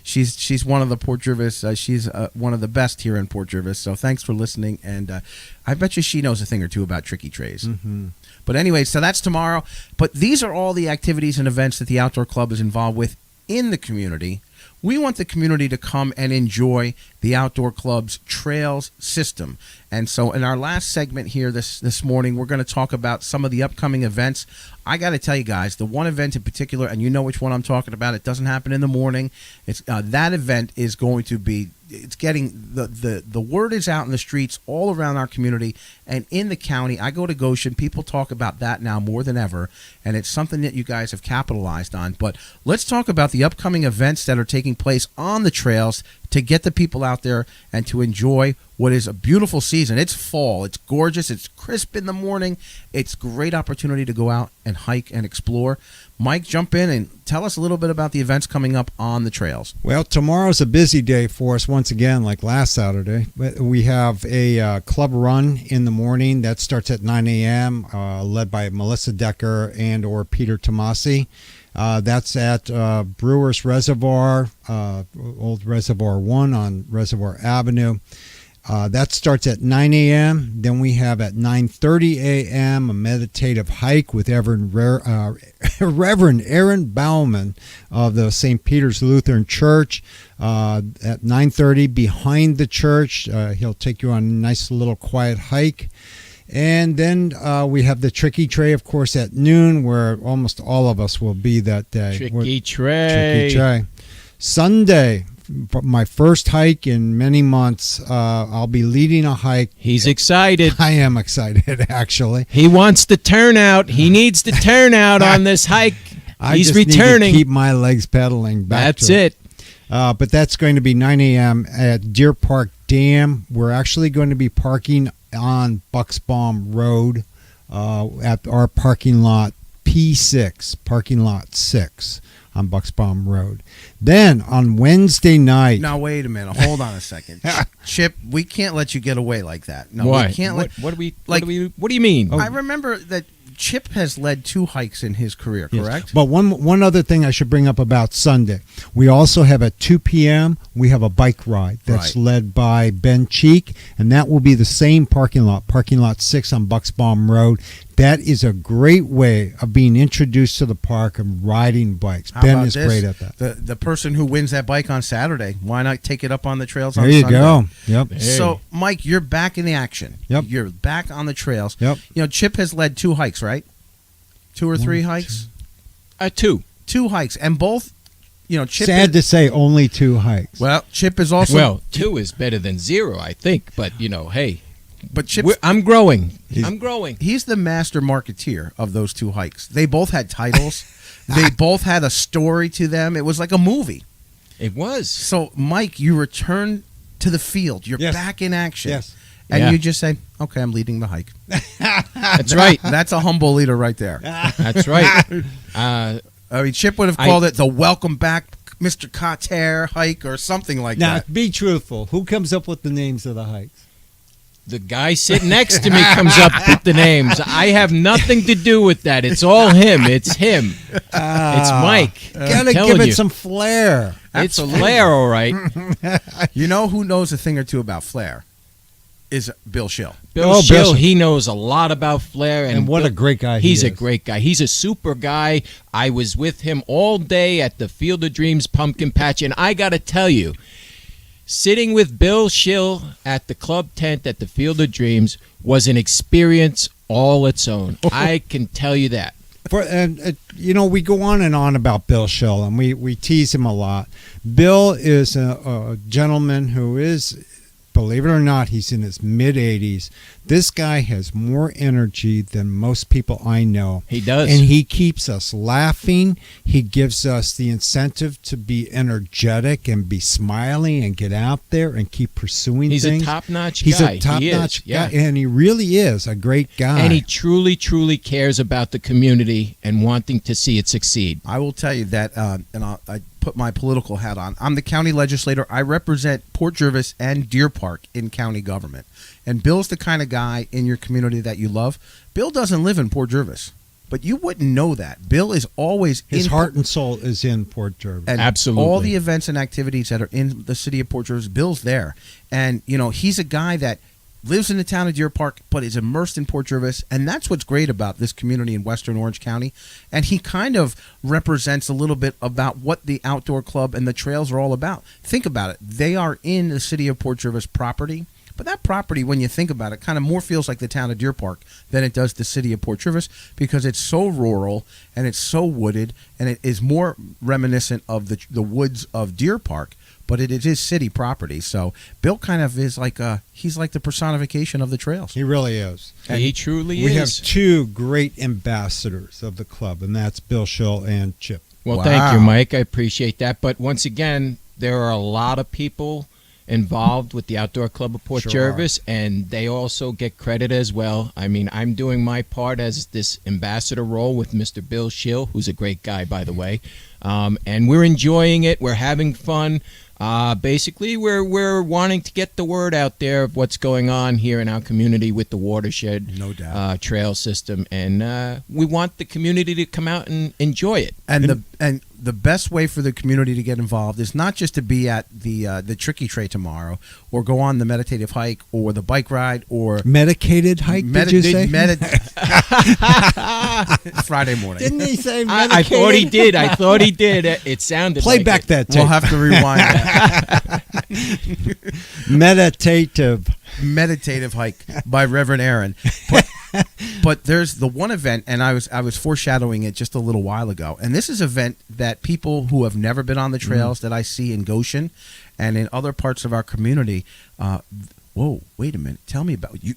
she's one of the Port Jervis. She's one of the best here in Port Jervis. So thanks for listening, and I bet you she knows a thing or two about Tricky Trays. Mm-hmm. But anyway, so that's tomorrow. But these are all the activities and events that the Outdoor Club is involved with in the community. We want the community to come and enjoy the Outdoor Club's trails system. And so in our last segment here this morning, we're going to talk about some of the upcoming events. I got to tell you guys, the one event in particular, and you know which one I'm talking about, it doesn't happen in the morning. It's that event is going to be it's getting the word is out in the streets all around our community and in the county. I go to Goshen. People talk about that now more than ever, and it's something that you guys have capitalized on. But let's talk about the upcoming events that are taking place on the trails to get the people out there and to enjoy what is a beautiful season. It's fall. It's gorgeous. It's crisp in the morning. It's a great opportunity to go out and hike and explore. Mike, jump in and tell us a little bit about the events coming up on the trails. Well, tomorrow's a busy day for us once again, like last Saturday. We have a club run in the morning that starts at 9 a.m., led by Melissa Decker and or Peter Tomasi. That's at Brewers Reservoir, Old Reservoir 1 on Reservoir Avenue. That starts at 9 a.m. Then we have at 9:30 a.m. a meditative hike with Reverend Aaron Bauman of the St. Peter's Lutheran Church. At 9:30 behind the church, he'll take you on a nice little quiet hike. And then we have the Tricky Tray, of course, at noon, where almost all of us will be that day. Tricky Tray. Sunday, my first hike in many months. I'll be leading a hike. He's excited. I am excited, actually. He wants to turn out. He needs to turn out on this hike. He's just returning. Need to keep my legs pedaling back. That's it. But that's going to be 9 a.m. at Deer Park Dam. We're actually going to be parking on Bucksbaum Road at our parking lot P6, parking lot 6 on Bucksbaum Road. Then on Wednesday night. Now wait a minute. Hold on a second, Chip. We can't let you get away like that. No, Why? we can't. What do you mean? I remember that Chip has led 2 hikes in his career, correct? Yes. But one other thing I should bring up about Sunday. We also have at 2 p.m., we have a bike ride that's led by Ben Cheek, and that will be the same parking lot 6 on Bucksbaum Road. That is a great way of being introduced to the park and riding bikes. Ben is great at that. The person who wins that bike on Saturday, why not take it up on the trails on Sunday? Sunday? There you go. Yep. Hey. So, Mike, you're back in the action. Yep. You're back on the trails. Yep. You know, Chip has led 2 hikes, right? 2 or 3 hikes? 2. 2 hikes. And both, you know, Chip... Sad to say, only 2 hikes. Well, Chip is also... Well, 2 is better than 0, I think. But, you know, hey... But Chip, I'm growing. I'm growing. He's the master marketeer of those 2 hikes. They both had titles. They both had a story to them. It was like a movie. It was. So, Mike, you return to the field. You're Yes. back in action. Yes. And you just say, okay, I'm leading the hike. That's right. That's a humble leader right there. That's right. I mean, Chip would have called it the Welcome Back Mr. Cotter hike or something like Now, that. be truthful. Who comes up with the names of the hikes? The guy sitting next to me comes up with the names. I have nothing to do with that. It's all him. It's him. It's Mike. Gotta give it some flair. It's flair, all right. You know who knows a thing or two about flair? Is Bill Schill. Bill Schill, he knows a lot about flair. And what Bill, a great guy he He's is. a great guy. He's a super guy. I was with him all day at the Field of Dreams Pumpkin Patch, and I got to tell you, sitting with Bill Schill at the club tent at the Field of Dreams was an experience all its own. I can tell you that. You know, we go on and on about Bill Schill, and we tease him a lot. Bill is a gentleman who is, believe it or not, he's in his mid-80s. This guy has more energy than most people I know. He does. And he keeps us laughing. He gives us the incentive to be energetic and be smiling and get out there and keep pursuing He's things. a top-notch guy. He's a top-notch guy, and he really is a great guy. And he truly, truly cares about the community and wanting to see it succeed. I will tell you that, and I put my political hat on. I'm the county legislator. I represent Port Jervis and Deer Park in county government. And Bill's the kind of guy in your community that you love. Bill doesn't live in Port Jervis, but you wouldn't know that. Bill is always his heart and soul is in Port Jervis. And absolutely. All the events and activities that are in the city of Port Jervis, Bill's there. And, you know, he's a guy that lives in the town of Deer Park, but is immersed in Port Jervis. And that's what's great about this community in Western Orange County. And he kind of represents a little bit about what the outdoor club and the trails are all about. Think about it. They are in the city of Port Jervis property. But that property, when you think about it, kind of more feels like the town of Deer Park than it does the city of Port Jervis because it's so rural and it's so wooded and it is more reminiscent of the woods of Deer Park. but it is city property. So Bill kind of is like he's like the personification of the trails. He really is. He truly We is. have two great ambassadors of the club, and that's Bill Schill and Chip. Well, Wow. thank you, Mike. I appreciate that. But once again, there are a lot of people involved with the Outdoor Club of Port Sure Jervis, and they also get credit as well. I mean, I'm doing my part as this ambassador role with Mr. Bill Schill, who's a great guy, by the way. And we're enjoying it. We're having fun. Basically, we're wanting to get the word out there of what's going on here in our community with the watershed, No doubt. trail system, and we want the community to come out and enjoy it. And the best way for the community to get involved is not just to be at the Tricky Tray tomorrow, or go on the meditative hike, or the bike ride, or Medicated hike, did you say? Friday morning. Didn't he say medicated? I thought he did. I thought he did. It sounded Play like back it. that tape. We'll have to rewind that. Meditative hike by Reverend Aaron. But there's the one event, and I was foreshadowing it just a little while ago. And this is an event that people who have never been on the trails that I see in Goshen and in other parts of our community. Whoa, wait a minute. Tell me about you.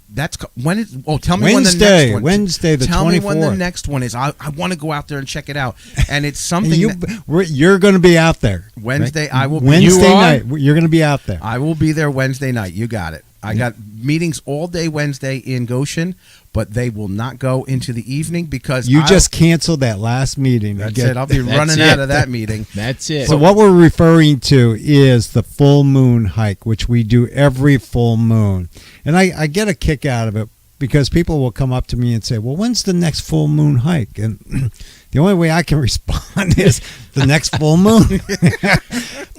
When is? Oh, tell me Wednesday, when the next one. Wednesday, the Tell me when the 24th. next one is. I want to go out there and check it out. And it's something. You're going to be out there. Wednesday, right? I will. Wednesday You are? night, you're going to be out there. I will be there Wednesday night. You got it. I got meetings all day Wednesday in Goshen, but they will not go into the evening because You just canceled that last meeting. That's it. I'll be That's running it. out of that meeting. That's it. So what we're referring to is the full moon hike, which we do every full moon. And I get a kick out of it because people will come up to me and say, well, when's the next full moon hike? And the only way I can respond is the next full moon.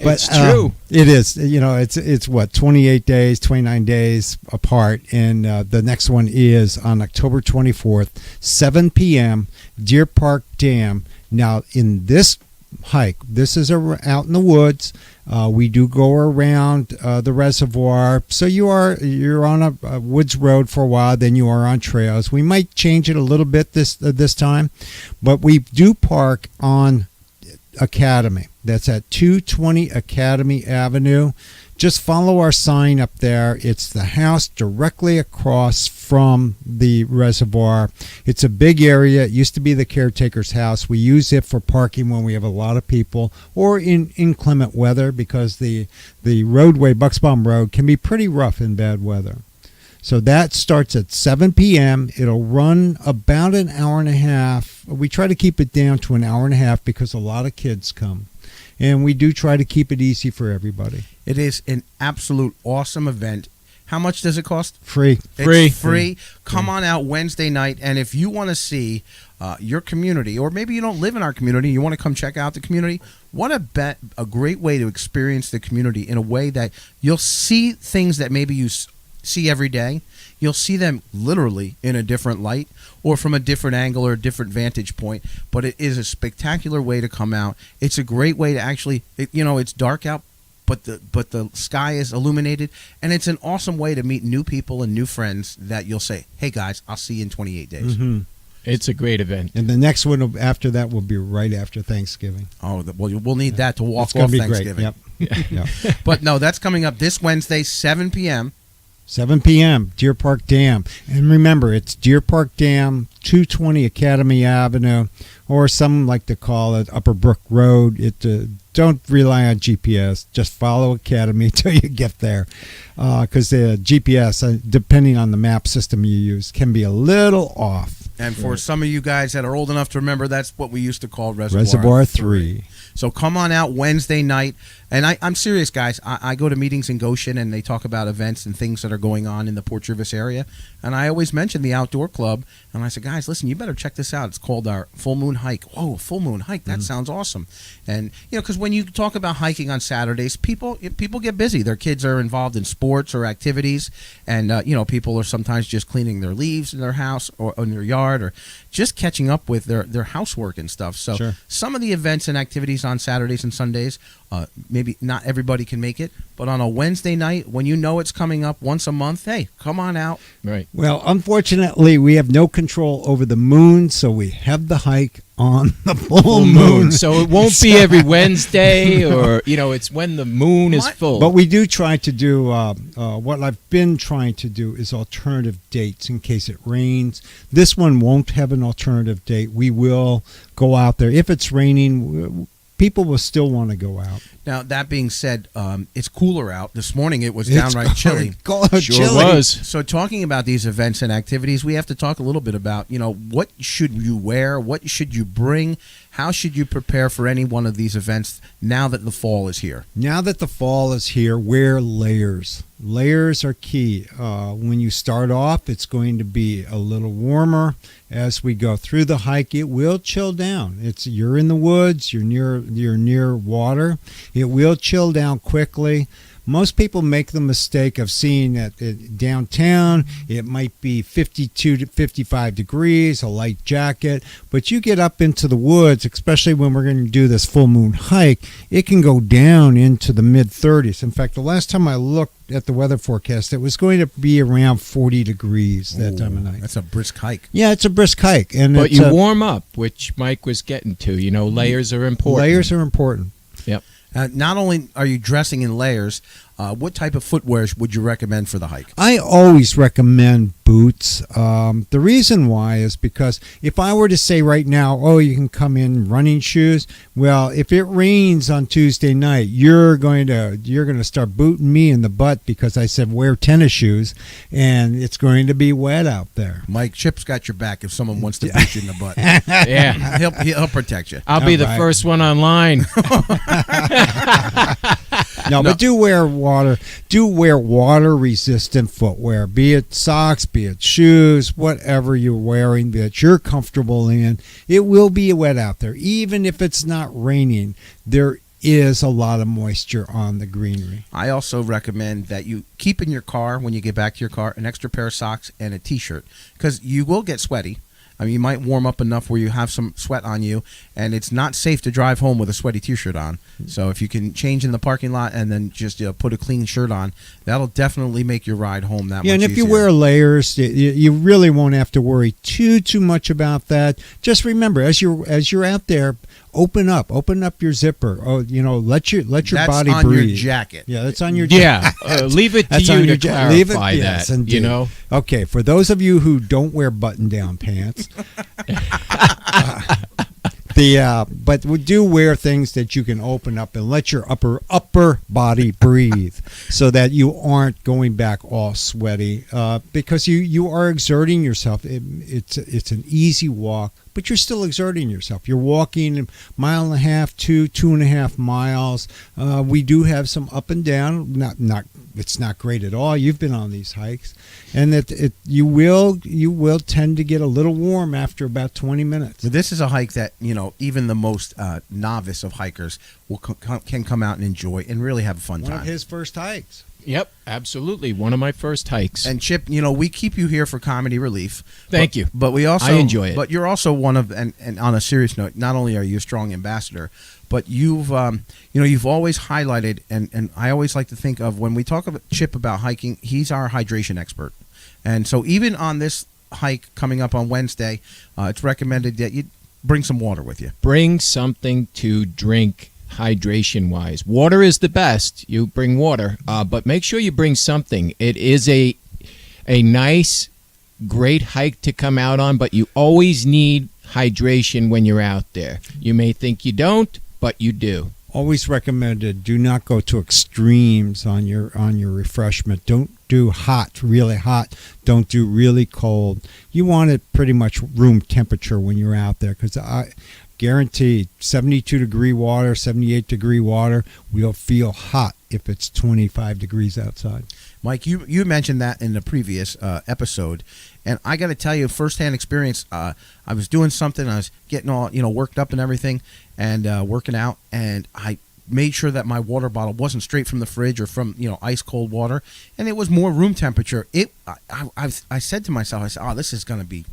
But It's true. It is. You know, it's what, 28 days, 29 days apart. And the next one is on October 24th, 7 p.m., Deer Park Dam. Now, in this hike, this is out in the woods. We do go around the reservoir, so you're on a woods road for a while, then you are on trails. We might change it a little bit this time, but we do park on Academy. That's at 220 Academy Avenue. Just follow our sign up there. It's the house directly across from the reservoir. It's a big area. It used to be the caretaker's house. We use it for parking when we have a lot of people or in inclement weather because the roadway, Bucksbaum Road, can be pretty rough in bad weather. So that starts at 7 p.m. It'll run about an hour and a half. We try to keep it down to an hour and a half because a lot of kids come. And we do try to keep it easy for everybody. It is an absolute awesome event. How much does it cost? Free. It's free. Come on out Wednesday night, and if you want to see your community, or maybe you don't live in our community, you want to come check out the community, what a great way to experience the community in a way that you'll see things that maybe you see every day. You'll see them literally in a different light or from a different angle or a different vantage point, but it is a spectacular way to come out. It's a great way to actually, it's dark out, but the sky is illuminated, and it's an awesome way to meet new people and new friends that you'll say, hey guys, I'll see you in 28 days. Mm-hmm. It's a great event. And the next one after that will be right after Thanksgiving. Oh, well, we'll need that to walk It's gonna off be Thanksgiving. Great. Yep. But no, that's coming up this Wednesday, 7 p.m. 7 p.m., Deer Park Dam. And remember, it's Deer Park Dam, 220 Academy Avenue, or some like to call it Upper Brook Road. Don't rely on GPS. Just follow Academy until you get there. Because the GPS, depending on the map system you use, can be a little off. And for some of you guys that are old enough to remember, that's what we used to call Reservoir 3. So come on out Wednesday night. And I'm serious, guys. I go to meetings in Goshen, and they talk about events and things that are going on in the Port Jervis area. And I always mention the Outdoor Club. And I said, guys, listen, you better check this out. It's called our Full Moon Hike. Whoa, Full Moon Hike. That sounds awesome. And, because when you talk about hiking on Saturdays, people get busy. Their kids are involved in sports or activities. And, people are sometimes just cleaning their leaves in their house or in their yard or just catching up with their housework and stuff. So Sure. Some of the events and activities on Saturdays and Sundays Maybe not everybody can make it, but on a Wednesday night when you know it's coming up once a month, hey, come on out. Right. Well, unfortunately, we have no control over the moon, so we have the hike on the full moon. So it won't be every Wednesday, or it's when the moon is full. But we do try to do what I've been trying to do is alternative dates in case it rains. This one won't have an alternative date. We will go out there if it's raining. People will still want to go out. Now, that being said, it's cooler out. This morning it was downright chilly. Sure was. So talking about these events and activities, we have to talk a little bit about, what should you wear? What should you bring? How should you prepare for any one of these events now that the fall is here? Now that the fall is here, wear layers. Layers are key. When you start off, it's going to be a little warmer. As we go through the hike, it will chill down. You're in the woods, you're near water. It will chill down quickly. Most people make the mistake of seeing that downtown it might be 52 to 55 degrees, a light jacket, but you get up into the woods, especially when we're going to do this full moon hike, it can go down into the mid 30s. In fact, the last time I looked at the weather forecast, it was going to be around 40 degrees that time of night. That's a brisk hike. Yeah, it's a brisk hike. But you warm up, which Mike was getting to. Layers are important. Layers are important. Yep. Not only are you dressing in layers, what type of footwear would you recommend for the hike? I always recommend boots. The reason why is because if I were to say right now, you can come in running shoes. Well, if it rains on Tuesday night, you're going to start booting me in the butt because I said wear tennis shoes, and it's going to be wet out there. Mike, Chip's got your back if someone wants to boot you in the butt. Yeah, he'll protect you. I'll be the first one online. No, but do wear water resistant footwear, be it socks, be it shoes, whatever you're wearing that you're comfortable in. It will be wet out there. Even if it's not raining, there is a lot of moisture on the greenery. I also recommend that you keep in your car, when you get back to your car, an extra pair of socks and a t-shirt, because you will get sweaty. I mean, you might warm up enough where you have some sweat on you, and it's not safe to drive home with a sweaty t-shirt on. So if you can change in the parking lot and then just put a clean shirt on, that'll definitely make your ride home that much easier. Yeah, and if you wear layers, you really won't have to worry too much about that. Just remember, as you're out there, open up your zipper. Let your body breathe. That's on your jacket. Yeah, that's on your jacket. Yeah, leave it to you to clarify yes, that. Indeed. Okay, for those of you who don't wear button-down pants, but we do wear things that you can open up and let your upper body breathe, so that you aren't going back all sweaty, because you are exerting yourself. It's an easy walk, but you're still exerting yourself. You're walking a mile and a half, 2.5 miles. We do have some up and down. Not it's not great at all. You've been on these hikes, and you will tend to get a little warm after about 20 minutes. This is a hike that even the most novice of hikers can come out and enjoy and really have a fun time. One of his first hikes. Yep, absolutely. One of my first hikes. And Chip, we keep you here for comedy relief. Thank you. But we also I enjoy it. But you're also one of, and on a serious note, not only are you a strong ambassador, but you've always highlighted, and I always like to think of when we talk about Chip about hiking, he's our hydration expert. And so even on this hike coming up on Wednesday, it's recommended that you bring some water with you. Bring something to drink. Hydration wise, water is the best. You bring water, but make sure you bring something. It is a nice, great hike to come out on, but you always need hydration when you're out there. You may think you don't, but you do. Always recommended. Do not go to extremes on your refreshment. Don't do hot, really hot. Don't do really cold. You want it pretty much room temperature when you're out there, because I guaranteed 72-degree water, 78-degree water will feel hot if it's 25 degrees outside. Mike, you mentioned that in the previous episode, and I got to tell you, firsthand experience. I was doing something, I was getting all worked up and everything, and working out, and I made sure that my water bottle wasn't straight from the fridge or from ice cold water, and it was more room temperature. I said to myself, I said, "Oh, this is gonna be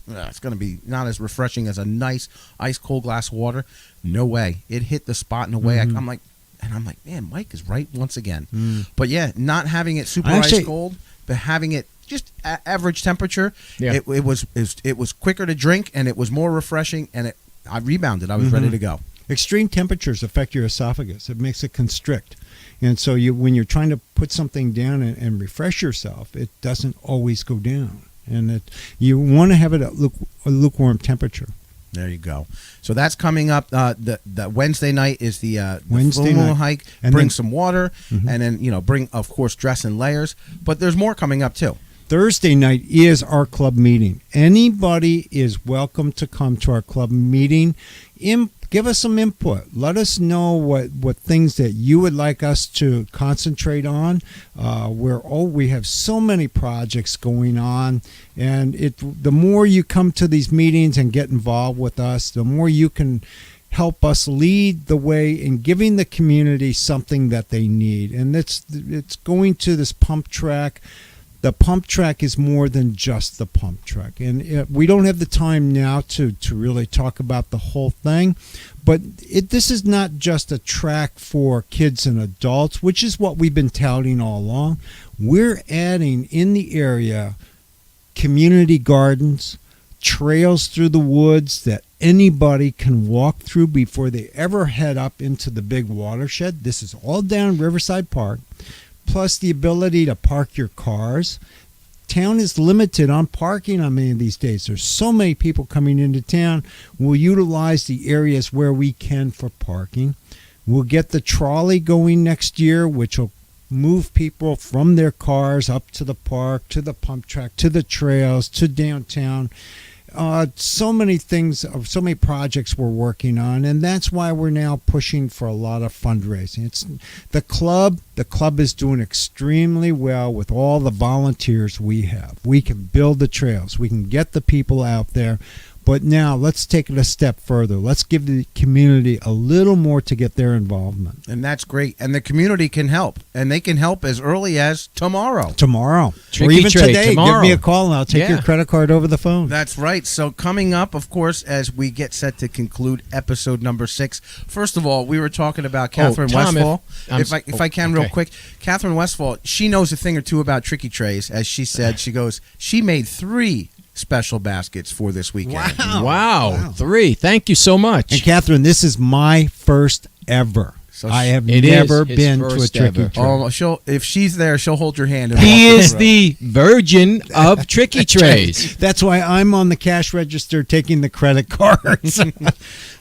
not as refreshing as a nice ice cold glass of water." No way, it hit the spot in a way. I'm like, And I'm like, man, Mike is right once again. But yeah, not having it super ice cold, but having it just average temperature. Yeah. It was quicker to drink, and it was more refreshing, and I rebounded. I was ready to go. Extreme temperatures affect your esophagus. It makes it constrict. And so when you're trying to put something down and refresh yourself, it doesn't always go down. And you want to have it at a lukewarm temperature. There you go. So that's coming up. The Wednesday night is the Wednesday full moon night. hike. And bring then- some water, and then bring, of course, dress in layers. But there's more coming up too. Thursday night is our club meeting. Anybody is welcome to come to our club meeting. Give us some input. Let us know what things that you would like us to concentrate on. We have so many projects going on, and the more you come to these meetings and get involved with us, the more you can help us lead the way in giving the community something that they need. And it's going to this pump track. The pump track is more than just the pump track. And we don't have the time now to really talk about the whole thing. But this is not just a track for kids and adults, which is what we've been touting all along. We're adding in the area community gardens, trails through the woods that anybody can walk through before they ever head up into the big watershed. This is all down Riverside Park. Plus the ability to park your cars. Town is limited on parking on many of these days. There's so many people coming into town. We'll utilize the areas where we can for parking. We'll get the trolley going next year, which will move people from their cars up to the park, to the pump track, to the trails, to downtown. So many things, so many projects we're working on, and that's why we're now pushing for a lot of fundraising. It's the club is doing extremely well with all the volunteers we have. We can build the trails, we can get the people out there, but now let's take it a step further. Let's give the community a little more to get their involvement. And that's great. And the community can help. And they can help as early as tomorrow. Or Tricky even Tray, today. tomorrow. Give me a call and I'll take your credit card over the phone. That's right. So coming up, of course, as we get set to conclude episode number 6. First of all, we were talking about Katherine Tom, Westfall. If I can real okay. quick. Katherine Westfall, she knows a thing or two about tricky trays. As she said, she made 3 special baskets for this weekend. Wow. 3. Thank you so much. And Catherine, this is my first ever. So I have it never is his been to a first tricky ever. tray. Oh, if she's there, she'll hold your hand. And He walk is you the virgin of tricky trays. That's why I'm on the cash register taking the credit cards.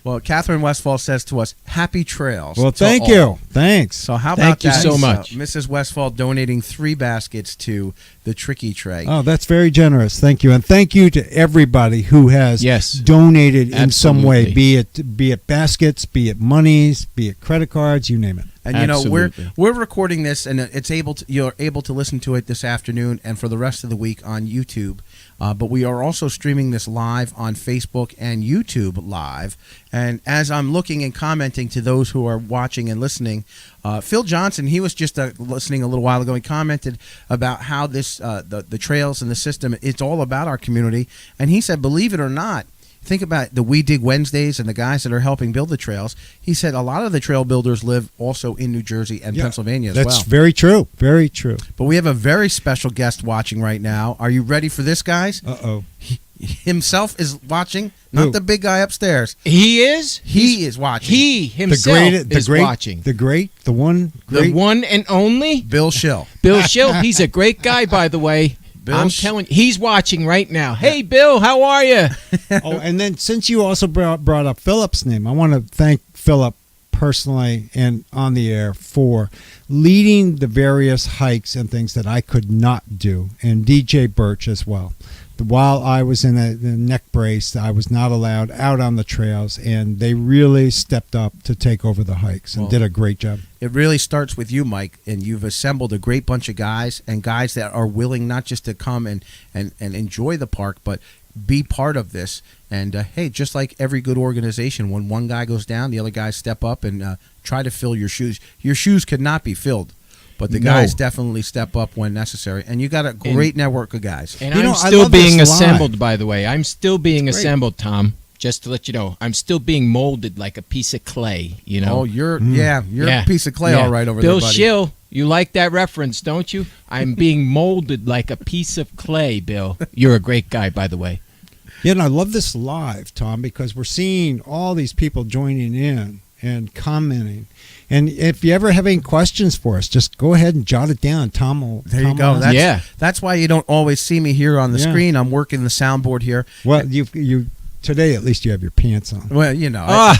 Well, Katherine Westfall says to us, happy trails. Well, to thank all. you. Thanks. So how Thank about you that? so much. Mrs. Westfall donating 3 baskets to the tricky tray. Oh, that's very generous. Thank you. And thank you to everybody who has donated in some way, Absolutely. be it baskets, be it monies, be it credit cards, you name it. And Absolutely. we're recording this, and you're able to listen to it this afternoon and for the rest of the week on YouTube. But we are also streaming this live on Facebook and YouTube live. And as I'm looking and commenting to those who are watching and listening, Phil Johnson, he was just listening a little while ago. He commented about how this the trails and the system, it's all about our community. And he said, believe it or not, think about the We Dig Wednesdays and the guys that are helping build the trails. He said a lot of the trail builders live also in New Jersey and Pennsylvania as well. That's very true. Very true. But we have a very special guest watching right now. Are you ready for this, guys? Uh-oh. He himself is watching, not the big guy upstairs. He is? He is watching. He himself is watching. The one and only? Bill Schill. Bill Schill. He's a great guy, by the way. I'm telling you, he's watching right now. Hey, Bill, how are you? Oh, and then since you also brought up Philip's name, I want to thank Philip personally and on the air for leading the various hikes and things that I could not do, and DJ Birch as well. While I was in a neck brace, I was not allowed out on the trails, and they really stepped up to take over the hikes and did a great job. It really starts with you, Mike, and you've assembled a great bunch of guys and guys that are willing not just to come and enjoy the park, but be part of this. And, hey, just like every good organization, when one guy goes down, the other guys step up and try to fill your shoes. Your shoes could not be filled. But the guys definitely step up when necessary. And you got a great network of guys. And I'm still being assembled, by the way. I'm still being assembled, Tom. just to let you know, I'm still being molded like a piece of clay, you know. Oh, you're a piece of clay all right over Bill there, buddy. Schill, you like that reference, don't you? I'm being molded like a piece of clay, Bill. You're a great guy, by the way. Yeah, and I love this live, Tom, because we're seeing all these people joining in and commenting. And if you ever have any questions for us, just go ahead and jot it down. Tom will. There you go. That's why you don't always see me here on the screen. I'm working the soundboard here. Well, you today at least you have your pants on. Well, you know, I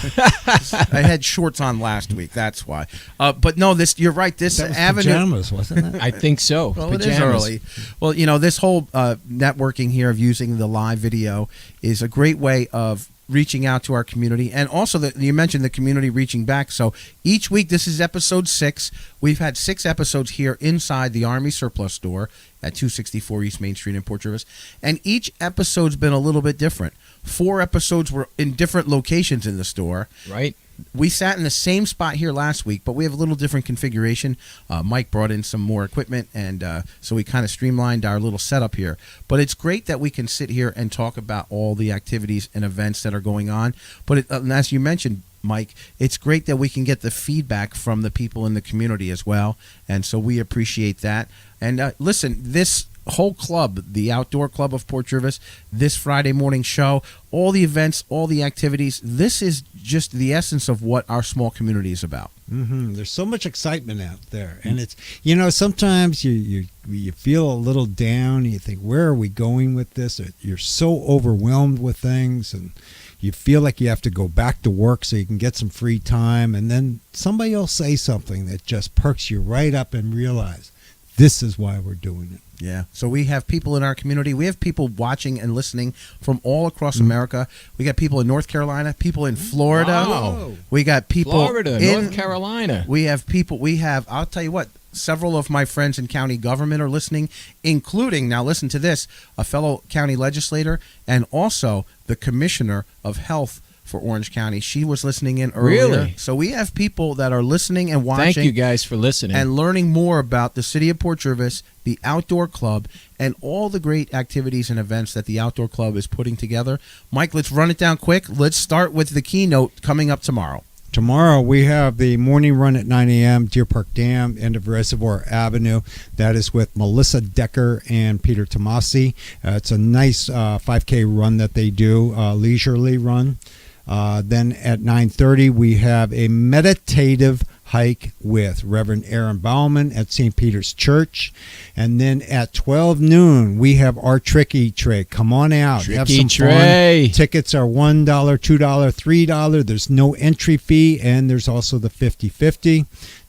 had shorts on last week. That's why. But no, you're right. This that was avenue, pajamas, wasn't it? I think so. Well, Pajamas. it is early. Well, you know, this whole networking here of using the live video is a great way of reaching out to our community, and also you mentioned the community reaching back. So each week, this is episode 6. We've had 6 episodes here inside the Army Surplus Store at 264 East Main Street in Port Jervis, and each episode's been a little bit different. 4 episodes were in different locations in the store. Right. We sat in the same spot here last week, but we have a little different configuration. Mike brought in some more equipment, and so we kind of streamlined our little setup here. But it's great that we can sit here and talk about all the activities and events that are going on. But as you mentioned, Mike, it's great that we can get the feedback from the people in the community as well, and so we appreciate that. And listen, this whole club, the Outdoor Club of Port Jervis, this Friday morning show, all the events, all the activities, this is just the essence of what our small community is about. Mm-hmm. There's so much excitement out there, and it's, you know, sometimes you feel a little down, and you think, where are we going with this? You're so overwhelmed with things, and you feel like you have to go back to work so you can get some free time, and then somebody will say something that just perks you right up and realize this is why we're doing it. Yeah. So we have people in our community. We have people watching and listening from all across America. We got people in North Carolina, people in Florida. Wow. We got people Florida, in North Carolina. We have people. I'll tell you what, several of my friends in county government are listening, including, now listen to this, a fellow county legislator and also the commissioner of health for Orange County. She was listening in earlier. Really? So we have people that are listening and watching. Thank you guys for listening. And learning more about the city of Port Jervis, the Outdoor Club, and all the great activities and events that the Outdoor Club is putting together. Mike, let's run it down quick. Let's start with the keynote coming up tomorrow. Tomorrow we have the morning run at 9 a.m. Deer Park Dam, end of Reservoir Avenue. That is with Melissa Decker and Peter Tomasi. It's a nice 5K run that they do, leisurely run. Then at 9:30 we have a meditative hike with Reverend Aaron Bauman at St. Peter's Church. And then at 12 noon we have our Tricky Tray. Come on out. Have some fun. Tickets are $1, $2, $3. There's no entry fee, and there's also the 50/50.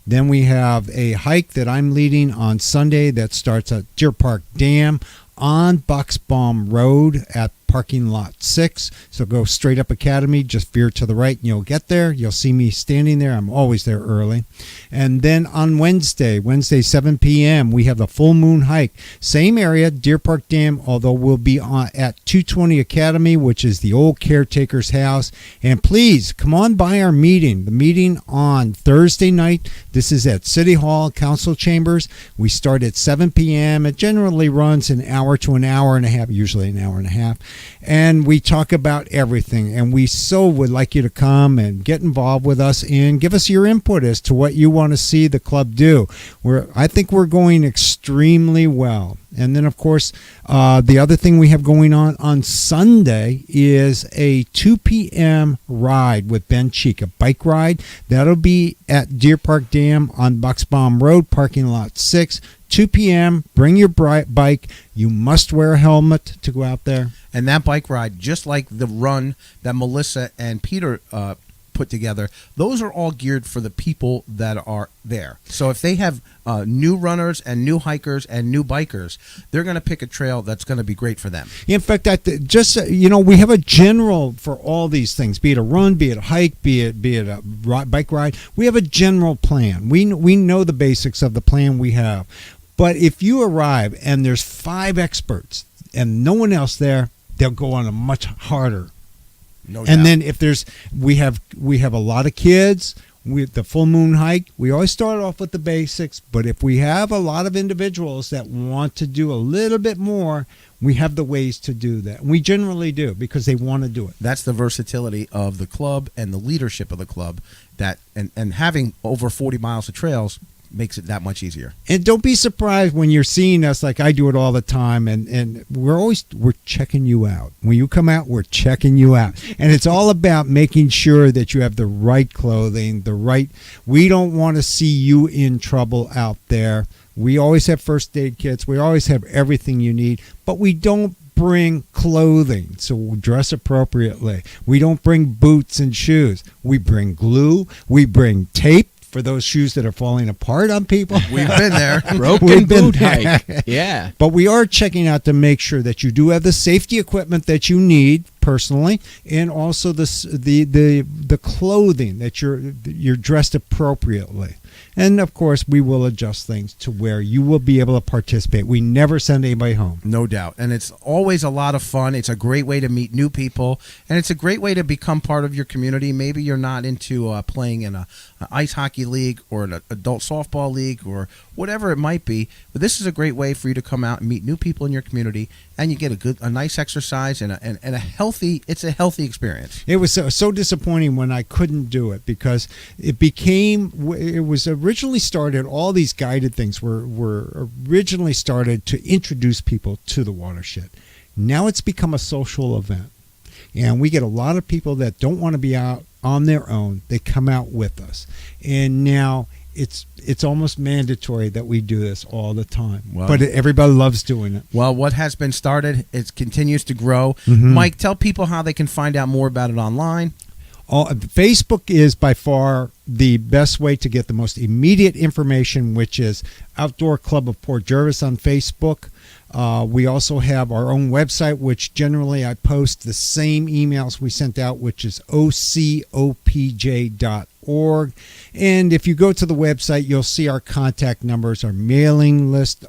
Then we have a hike that I'm leading on Sunday that starts at Deer Park Dam on Bucksbaum Road at parking lot 6. So go straight up Academy, just veer to the right and you'll get there. You'll see me standing there. I'm always there early. And then on Wednesday 7 p.m., we have the full moon hike. Same area, Deer Park Dam, although we'll be at 220 Academy, which is the old caretaker's house. And please come on by our meeting. The meeting on Thursday night. This is at City Hall, Council Chambers. We start at 7 p.m. It generally runs an hour to an hour and a half, usually an hour and a half. And we talk about everything, and we so would like you to come and get involved with us and give us your input as to what you want to see the club do. I think we're going extremely well. And then, of course, the other thing we have going on Sunday is a 2 p.m. ride with Ben Cheek, a bike ride. That'll be at Deer Park Dam on Bucksbaum Road, parking lot 6. 2 p.m., bring your bike. You must wear a helmet to go out there. And that bike ride, just like the run that Melissa and Peter put together, those are all geared for the people that are there. So if they have new runners and new hikers and new bikers, they're going to pick a trail that's going to be great for them. In fact, we have a general for all these things, be it a run, be it a hike, be it a bike ride. We have a general plan. We know the basics of the plan we have. But if you arrive and there's 5 experts and no one else there, they'll go on a much harder. No doubt. And then if we have a lot of kids the full moon hike, we always start off with the basics, but if we have a lot of individuals that want to do a little bit more, we have the ways to do that. And we generally do because they want to do it. That's the versatility of the club and the leadership of the club, that and having over 40 miles of trails makes it that much easier. And don't be surprised when you're seeing us, like I do it all the time, and we're checking you out. When you come out, we're checking you out. And it's all about making sure that you have the right clothing, we don't want to see you in trouble out there. We always have first aid kits. We always have everything you need, but we don't bring clothing, so we'll dress appropriately. We don't bring boots and shoes. We bring glue. We bring tape for those shoes that are falling apart on people. We've been there. Broken boot hike. Yeah. But we are checking out to make sure that you do have the safety equipment that you need personally, and also the clothing that you're dressed appropriately. And of course, we will adjust things to where you will be able to participate. We never send anybody home. No doubt. And it's always a lot of fun. It's a great way to meet new people, and it's a great way to become part of your community. Maybe you're not into playing in an ice hockey league or an adult softball league or whatever it might be, but this is a great way for you to come out and meet new people in your community, and you get a nice exercise and a healthy experience. It was so disappointing when I couldn't do it, because it was originally started, all these guided things were originally started to introduce people to the watershed. Now it's become a social event, and we get a lot of people that don't want to be out on their own. They come out with us, and now it's almost mandatory that we do this all the time. Well, but everybody loves doing it. Well, what has been started, it continues to grow. Mm-hmm. Mike, tell people how they can find out more about it online. Facebook is by far the best way to get the most immediate information, which is Outdoor Club of Port Jervis on Facebook. We also have our own website, which generally I post the same emails we sent out, which is ocopj.org. And if you go to the website, you'll see our contact numbers, our mailing list.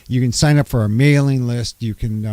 You can sign up for our mailing list. You can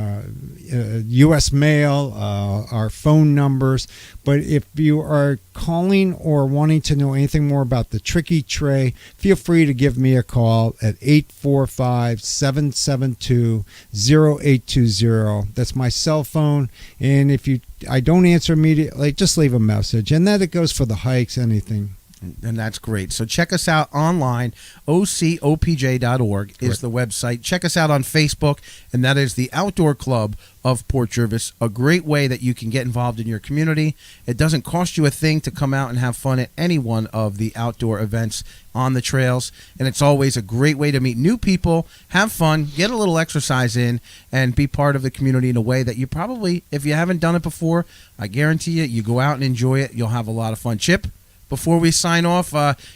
U.S. mail, our phone numbers. But if you are calling or wanting to know anything more about the Tricky Tray, feel free to give me a call at 845-772-0820. That's my cell phone. And if I don't answer immediately, just leave a message. And that it goes for the hikes, anything. And that's great. So check us out online. ocopj.org is the website. Check us out on Facebook, and that is the Outdoor Club of Port Jervis, a great way that you can get involved in your community. It doesn't cost you a thing to come out and have fun at any one of the outdoor events on the trails, and it's always a great way to meet new people, have fun, get a little exercise in, and be part of the community in a way that you probably, if you haven't done it before, I guarantee you go out and enjoy it. You'll have a lot of fun. Chip, before we sign off,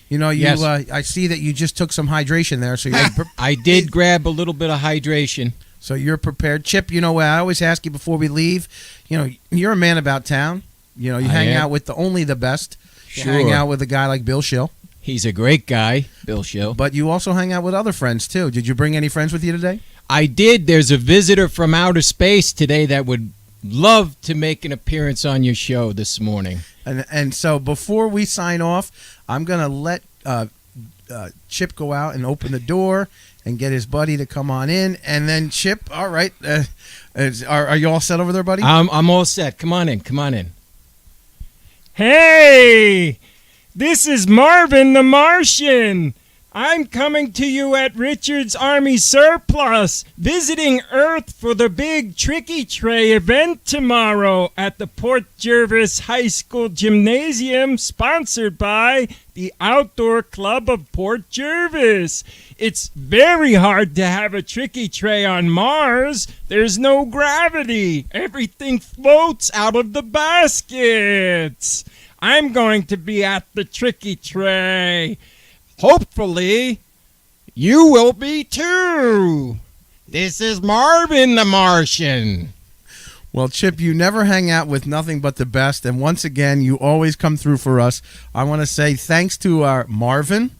Yes. I see that you just took some hydration there, so I did grab a little bit of hydration. So you're prepared. Chip, I always ask you before we leave, you're a man about town. You hang out with only the best. Sure. You hang out with a guy like Bill Schill. He's a great guy, Bill Schill. But you also hang out with other friends, too. Did you bring any friends with you today? I did. There's a visitor from outer space today that would love to make an appearance on your show this morning. And so before we sign off, I'm going to let Chip go out and open the door and get his buddy to come on in. And then, Chip, all right, are you all set over there, buddy? I'm all set. Come on in. Hey, this is Marvin the Martian. I'm coming to you at Richard's Army Surplus, visiting Earth for the big Tricky Tray event tomorrow at the Port Jervis High School Gymnasium, sponsored by the Outdoor Club of Port Jervis. It's very hard to have a Tricky Tray on Mars. There's no gravity. Everything floats out of the baskets. I'm going to be at the Tricky Tray. Hopefully, you will be too. This is Marvin the Martian. Well, Chip, you never hang out with nothing but the best, and once again, you always come through for us. I want to say thanks to our Marvin,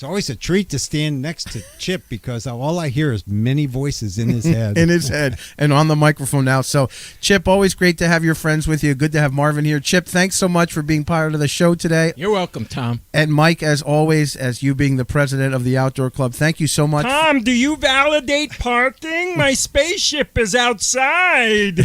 It's always a treat to stand next to Chip because all I hear is many voices in his head. In his head and on the microphone now. So, Chip, always great to have your friends with you. Good to have Marvin here. Chip, thanks so much for being part of the show today. You're welcome, Tom. And Mike, as always, as you being the president of the Outdoor Club, thank you so much. Tom, do you validate parking? My spaceship is outside.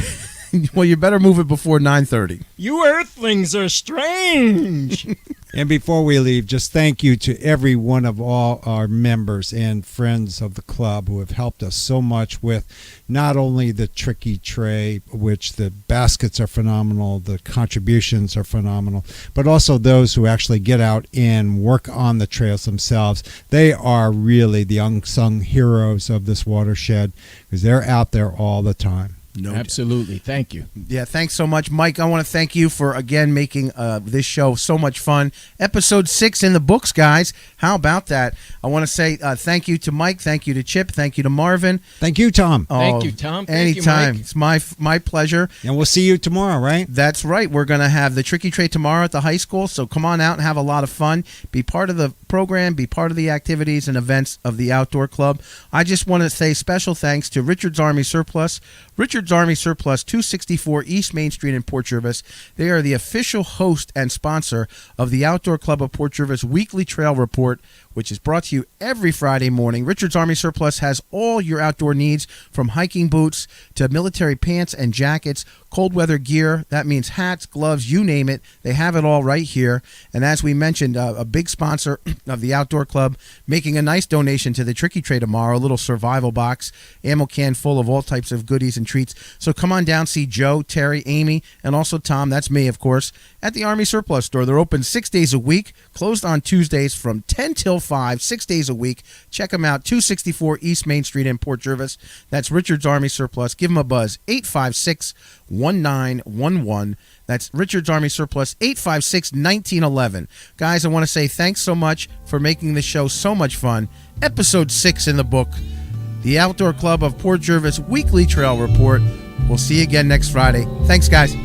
Well, you better move it before 9:30. You earthlings are strange. And before we leave, just thank you to every one of all our members and friends of the club who have helped us so much with not only the tricky tray, which the baskets are phenomenal, the contributions are phenomenal, but also those who actually get out and work on the trails themselves. They are really the unsung heroes of this watershed because they're out there all the time. No, Absolutely. Thank you. Yeah, thanks so much, Mike. I want to thank you for, again, making this show so much fun. Episode 6 in the books, guys. How about that? I want to say thank you to Mike. Thank you to Chip. Thank you to Marvin. Thank you, Tom. Thank you, Tom. Thank you, Anytime. Mike. It's my pleasure. And we'll see you tomorrow, right? That's right. We're going to have the Tricky Tray tomorrow at the high school, so come on out and have a lot of fun. Be part of the program, be part of the activities and events of the Outdoor Club. I just want to say special thanks to Richard's Army Surplus. Richard's Army Surplus, 264 East Main Street in Port Jervis. They are the official host and sponsor of the Outdoor Club of Port Jervis Weekly Trail Report, which is brought to you every Friday morning. Richard's Army Surplus has all your outdoor needs, from hiking boots to military pants and jackets, cold weather gear. That means hats, gloves, you name it. They have it all right here. And as we mentioned, a big sponsor of the Outdoor Club, making a nice donation to the Tricky Tray tomorrow, a little survival box, ammo can full of all types of goodies and treats. So come on down, see Joe, Terry, Amy, and also Tom, that's me, of course, at the Army Surplus store. They're open 6 days a week, closed on Tuesdays from 10 till 5, 6 days a week. Check them out, 264 East Main Street in Port Jervis. That's Richard's Army Surplus. Give them a buzz, 856-1911. That's Richard's Army Surplus, 856-1911. Guys, I want to say thanks so much for making the show so much fun. Episode 6 in the book, the Outdoor Club of Port Jervis Weekly Trail Report. We'll see you again next Friday. Thanks, guys.